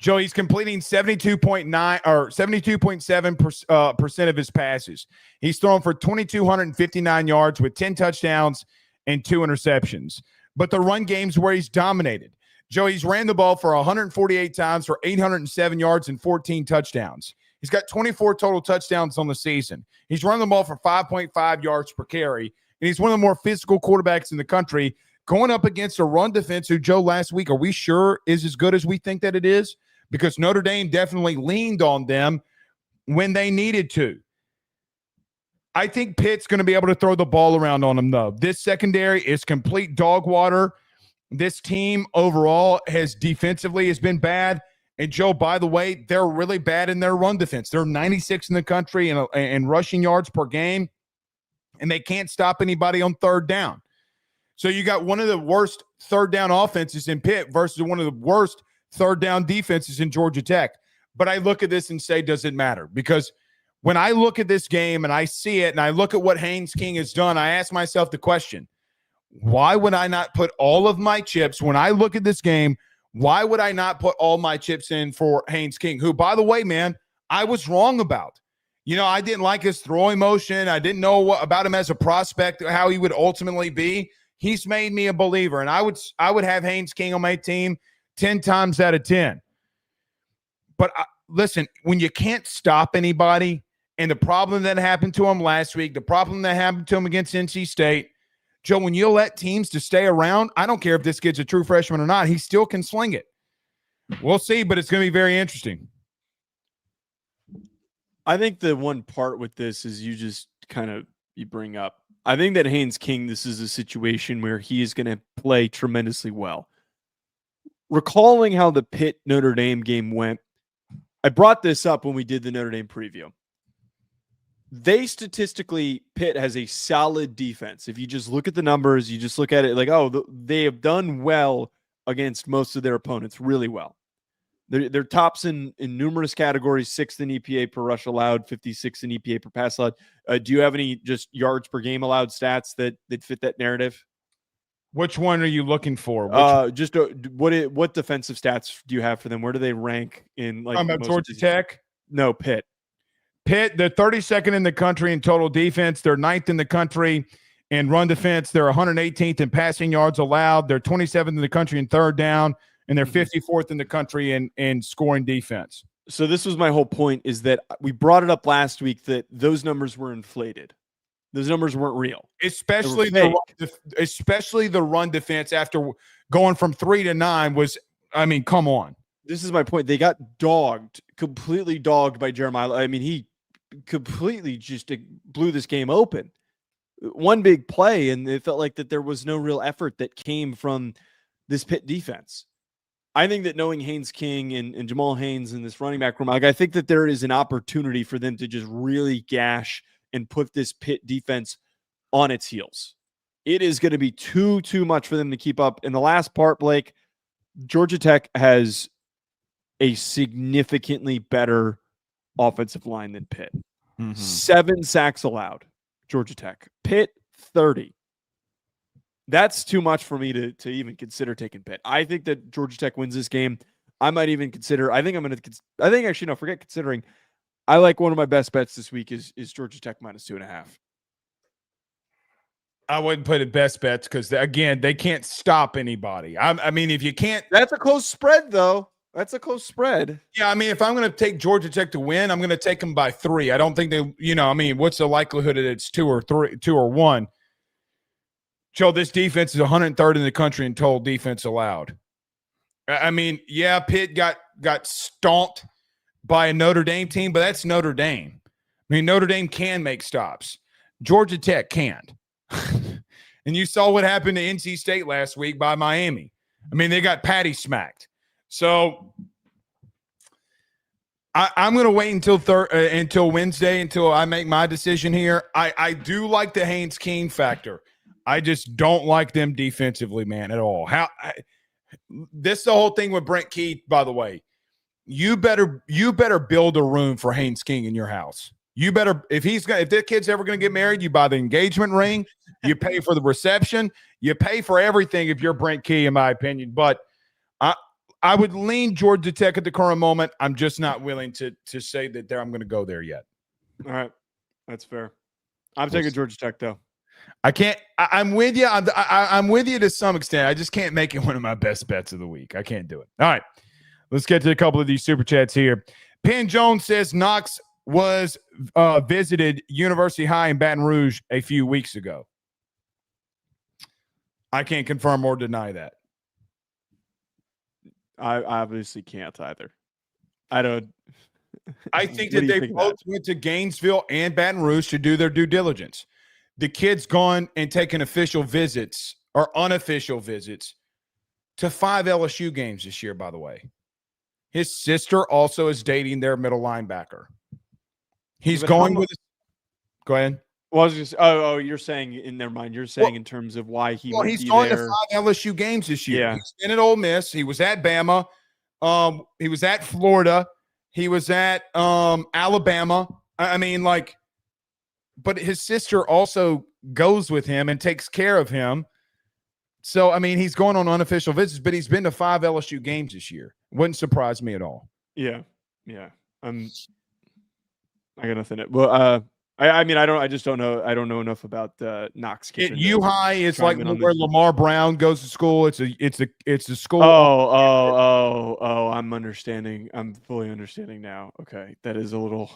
Speaker 1: Joe, he's completing 72.9 or 72.7% of his passes. He's thrown for 2,259 yards with 10 touchdowns and 2 interceptions. But the run game's where he's dominated. Joe, he's ran the ball for 148 times for 807 yards and 14 touchdowns. He's got 24 total touchdowns on the season. He's run the ball for 5.5 yards per carry, and he's one of the more physical quarterbacks in the country going up against a run defense who, Joe, last week, are we sure is as good as we think that it is? Because Notre Dame definitely leaned on them when they needed to. I think Pitt's going to be able to throw the ball around on them, though. This secondary is complete dog water. This team overall has been bad. And Joe, by the way, they're really bad in their run defense. They're 96 in the country in rushing yards per game, and they can't stop anybody on third down. So you got one of the worst third down offenses in Pitt versus one of the worst third down defenses in Georgia Tech. But I look at this and say, does it matter? Because when I look at this game and I see it and I look at what Haynes King has done, I ask myself the question, why would I not put all of my chips when I look at this game? Why would I not put all my chips in for Haynes King, who, by the way, man, I was wrong about? I didn't like his throwing motion. I didn't know about him as a prospect, how he would ultimately be. He's made me a believer, and I would have Haynes King on my team 10 times out of 10. But listen, when you can't stop anybody, and the problem that happened to him last week, the problem that happened to him against NC State, Joe, when you let teams to stay around, I don't care if this kid's a true freshman or not, he still can sling it. We'll see, but it's going to be very interesting.
Speaker 2: I think the one part with this is you bring up. I think that Haynes King, this is a situation where he is going to play tremendously well. Recalling how the Pitt Notre Dame game went, I brought this up when we did the Notre Dame preview. They statistically, Pitt has a solid defense. If you just look at the numbers, you just look at it like, they have done well against most of their opponents, really well. They're tops in numerous categories, 6th in EPA per rush allowed, 56 in EPA per pass allowed. Do you have any just yards per game allowed stats that fit that narrative?
Speaker 1: Which one are you looking for?
Speaker 2: What defensive stats do you have for them? Where do they rank in
Speaker 1: Georgia Tech?
Speaker 2: No, Pitt.
Speaker 1: Pitt, they're 32nd in the country in total defense. They're 9th in the country in run defense. They're 118th in passing yards allowed. They're 27th in the country in third down, and they're 54th in the country in scoring defense.
Speaker 2: So this was my whole point, is that we brought it up last week that those numbers were inflated. Those numbers weren't real.
Speaker 1: Especially the run defense after going from 3 to 9 was, come on.
Speaker 2: This is my point. They got completely dogged by Jeremiah. He completely just blew this game open. One big play, and it felt like that there was no real effort that came from this Pitt defense. I think that knowing Haynes King and Jamal Haynes in this running back room, I think that there is an opportunity for them to just really gash and put this Pitt defense on its heels. It is going to be too much for them to keep up. In the last part, Blake, Georgia Tech has a significantly better offensive line than Pitt. 7 sacks allowed, Georgia Tech. Pitt, 30. That's too much for me to even consider taking Pitt. I think that Georgia Tech wins this game. I might even consider, forget considering. I like one of my best bets this week is Georgia Tech -2.5.
Speaker 1: I wouldn't put it best bets because, again, they can't stop anybody. If you can't.
Speaker 2: That's a close spread, though. That's a close spread.
Speaker 1: Yeah, if I'm going to take Georgia Tech to win, I'm going to take them by 3. I don't think they, what's the likelihood that it's 2 or 1? Joe, this defense is 103rd in the country in total defense allowed. Pitt got stomped by a Notre Dame team, but that's Notre Dame. Notre Dame can make stops. Georgia Tech can't. And you saw what happened to NC State last week by Miami. They got patty smacked. So I'm going to wait until Wednesday until I make my decision here. I do like the Haynes King factor. I just don't like them defensively, man, at all. This is the whole thing with Brent Keith, by the way. You better build a room for Haynes King in your house. You better, if the kid's ever going to get married, you buy the engagement ring, you pay for the reception, you pay for everything if you're Brent Key, in my opinion. But I would lean Georgia Tech at the current moment. I'm just not willing to say that I'm going to go there yet.
Speaker 2: All right, that's fair. I'm taking Georgia Tech though.
Speaker 1: I can't. I'm with you. I'm with you to some extent. I just can't make it one of my best bets of the week. I can't do it. All right, let's get to a couple of these super chats here. Penn Jones says Knox was visited University High in Baton Rouge a few weeks ago. I can't confirm or deny that.
Speaker 2: I obviously can't either. I don't.
Speaker 1: I think that they both went to Gainesville and Baton Rouge to do their due diligence. The kid's gone and taken official visits or unofficial visits to 5 LSU games this year, by the way. His sister also is dating their middle linebacker. He's going with – go ahead.
Speaker 2: Well, I was just you're saying – never mind. You're saying in terms of why he would be there.
Speaker 1: He's going to 5 LSU games this year.
Speaker 2: Yeah.
Speaker 1: He's been at Ole Miss. He was at Bama. He was at Florida. He was at Alabama. I mean, like – but his sister also goes with him and takes care of him. So, I mean, he's going on unofficial visits, but he's been to 5 LSU games this year. Wouldn't surprise me at all.
Speaker 2: Yeah. I got nothing. Well, I just don't know. I don't know enough about Knox.
Speaker 1: Kiffin. U-High is like where Lamar Brown goes to school. It's a school.
Speaker 2: I'm understanding. I'm fully understanding now. Okay, that is a little.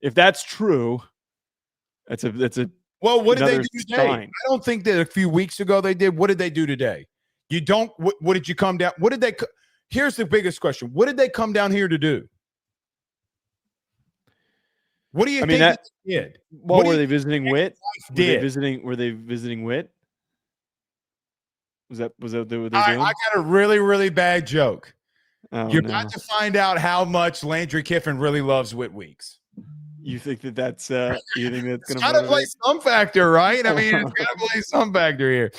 Speaker 2: If that's true, that's a.
Speaker 1: Well, what did they do today? Sign. I don't think that a few weeks ago they did. What did they do today? You don't. What did you come down? What did they? Here's the biggest question. What did they come down here to do? What do you think they did?
Speaker 2: Well, were they visiting Witt? Were they visiting Witt? Was that what they were doing?
Speaker 1: I got a really, really bad joke. You're
Speaker 2: about
Speaker 1: to find out how much Landry Kiffin really loves Witt Weeks.
Speaker 2: You think that's you think that's going to
Speaker 1: got to play some factor, right? I mean, it's got to play some factor here.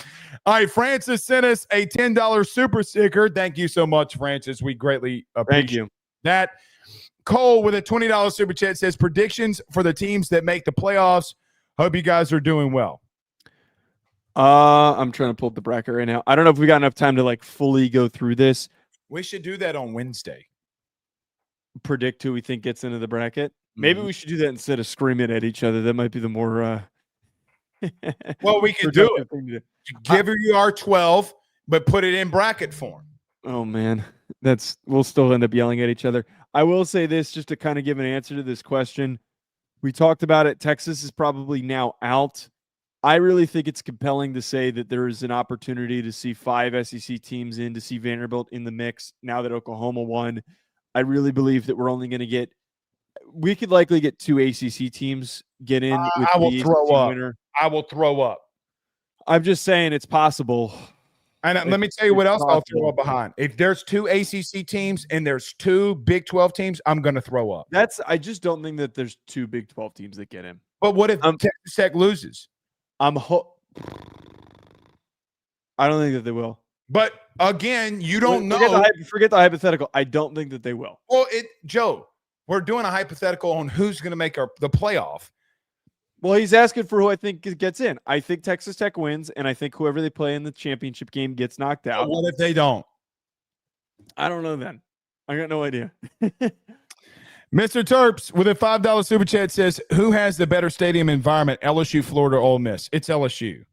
Speaker 1: All right, Francis sent us a $10 super sticker. Thank you so much, Francis. We greatly appreciate that. Cole with a $20 super chat says predictions for the teams that make the playoffs. Hope you guys are doing well.
Speaker 2: I'm trying to pull up the bracket right now. I don't know if we got enough time to like fully go through this.
Speaker 1: We should do that on Wednesday.
Speaker 2: Predict who we think gets into the bracket. Maybe we should do that instead of screaming at each other. That might be the more
Speaker 1: well, we can do it. Give you our 12, but put it in bracket form.
Speaker 2: Oh man. We'll still end up yelling at each other. I will say this just to kind of give an answer to this question. We talked about it. Texas is probably now out. I really think it's compelling to say that there is an opportunity to see 5 SEC teams in, to see Vanderbilt in the mix now that Oklahoma won. I really believe that we're only going to we could likely get 2 ACC teams get in. With
Speaker 1: I will throw up.
Speaker 2: Winner.
Speaker 1: I will throw up.
Speaker 2: I'm just saying it's possible.
Speaker 1: And let me tell you what else I'll throw up behind. If there's 2 ACC teams and there's 2 Big 12 teams, I'm going to throw up.
Speaker 2: I just don't think that there's 2 Big 12 teams that get in.
Speaker 1: But what if Texas Tech loses?
Speaker 2: I don't think that they will.
Speaker 1: But again, you don't know.
Speaker 2: Forget the hypothetical. I don't think that they will.
Speaker 1: Well, Joe, we're doing a hypothetical on who's going to make the playoff.
Speaker 2: Well, he's asking for who I think gets in. I think Texas Tech wins, and I think whoever they play in the championship game gets knocked out.
Speaker 1: But what if they don't?
Speaker 2: I don't know then. I got no idea.
Speaker 1: Mr. Terps with a $5 super chat says, who has the better stadium environment, LSU, Florida, or Ole Miss? It's LSU.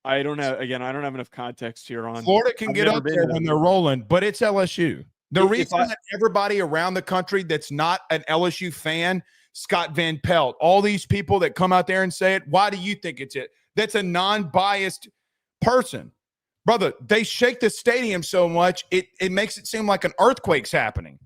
Speaker 2: I don't have enough context here on.
Speaker 1: Florida can get up there when they're rolling, but it's LSU. The reason that everybody around the country that's not an LSU fan, Scott Van Pelt, all these people that come out there and say it, why do you think it's it? That's a non-biased person. Brother, they shake the stadium so much, it makes it seem like an earthquake's happening.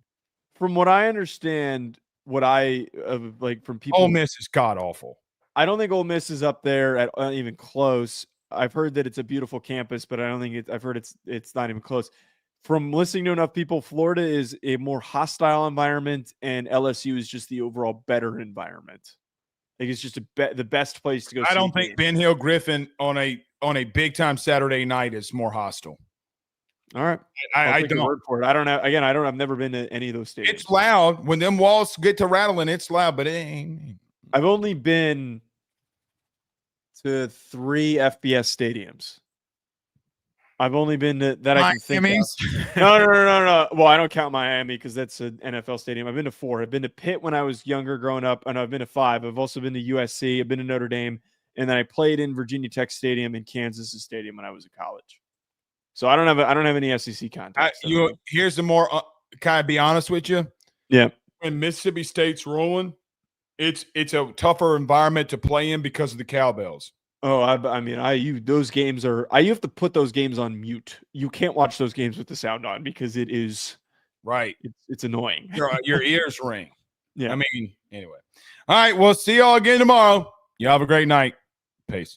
Speaker 2: From what I understand, from people,
Speaker 1: Ole Miss is god-awful.
Speaker 2: I don't think Ole Miss is up there at even close. I've heard that it's a beautiful campus, but I don't think I've heard it's not even close. From listening to enough people, Florida is a more hostile environment, and LSU is just the overall better environment. I think it's just the best place to go.
Speaker 1: I don't think Ben Hill Griffin on a big time Saturday night is more hostile.
Speaker 2: All right,
Speaker 1: I don't.
Speaker 2: Word for it. I don't know. Again, I've never been to any of those stadiums.
Speaker 1: It's loud when them walls get to rattling. It's loud, but it ain't.
Speaker 2: I've only been to 3 FBS stadiums. I've only been to that I can think of. No. Well, I don't count Miami because that's an NFL stadium. I've been to 4. I've been to Pitt when I was younger growing up, and I've been to 5. I've also been to USC. I've been to Notre Dame, and then I played in Virginia Tech Stadium and Kansas Stadium when I was in college. So I don't have any SEC context.
Speaker 1: Here's the more can I be honest with you?
Speaker 2: Yeah.
Speaker 1: When Mississippi State's rolling, it's a tougher environment to play in because of the cowbells.
Speaker 2: Oh, those games you have to put those games on mute. You can't watch those games with the sound on because it is
Speaker 1: right.
Speaker 2: It's annoying.
Speaker 1: Your ears ring.
Speaker 2: Yeah.
Speaker 1: I mean, anyway. All right. We'll see y'all again tomorrow. You have a great night. Peace.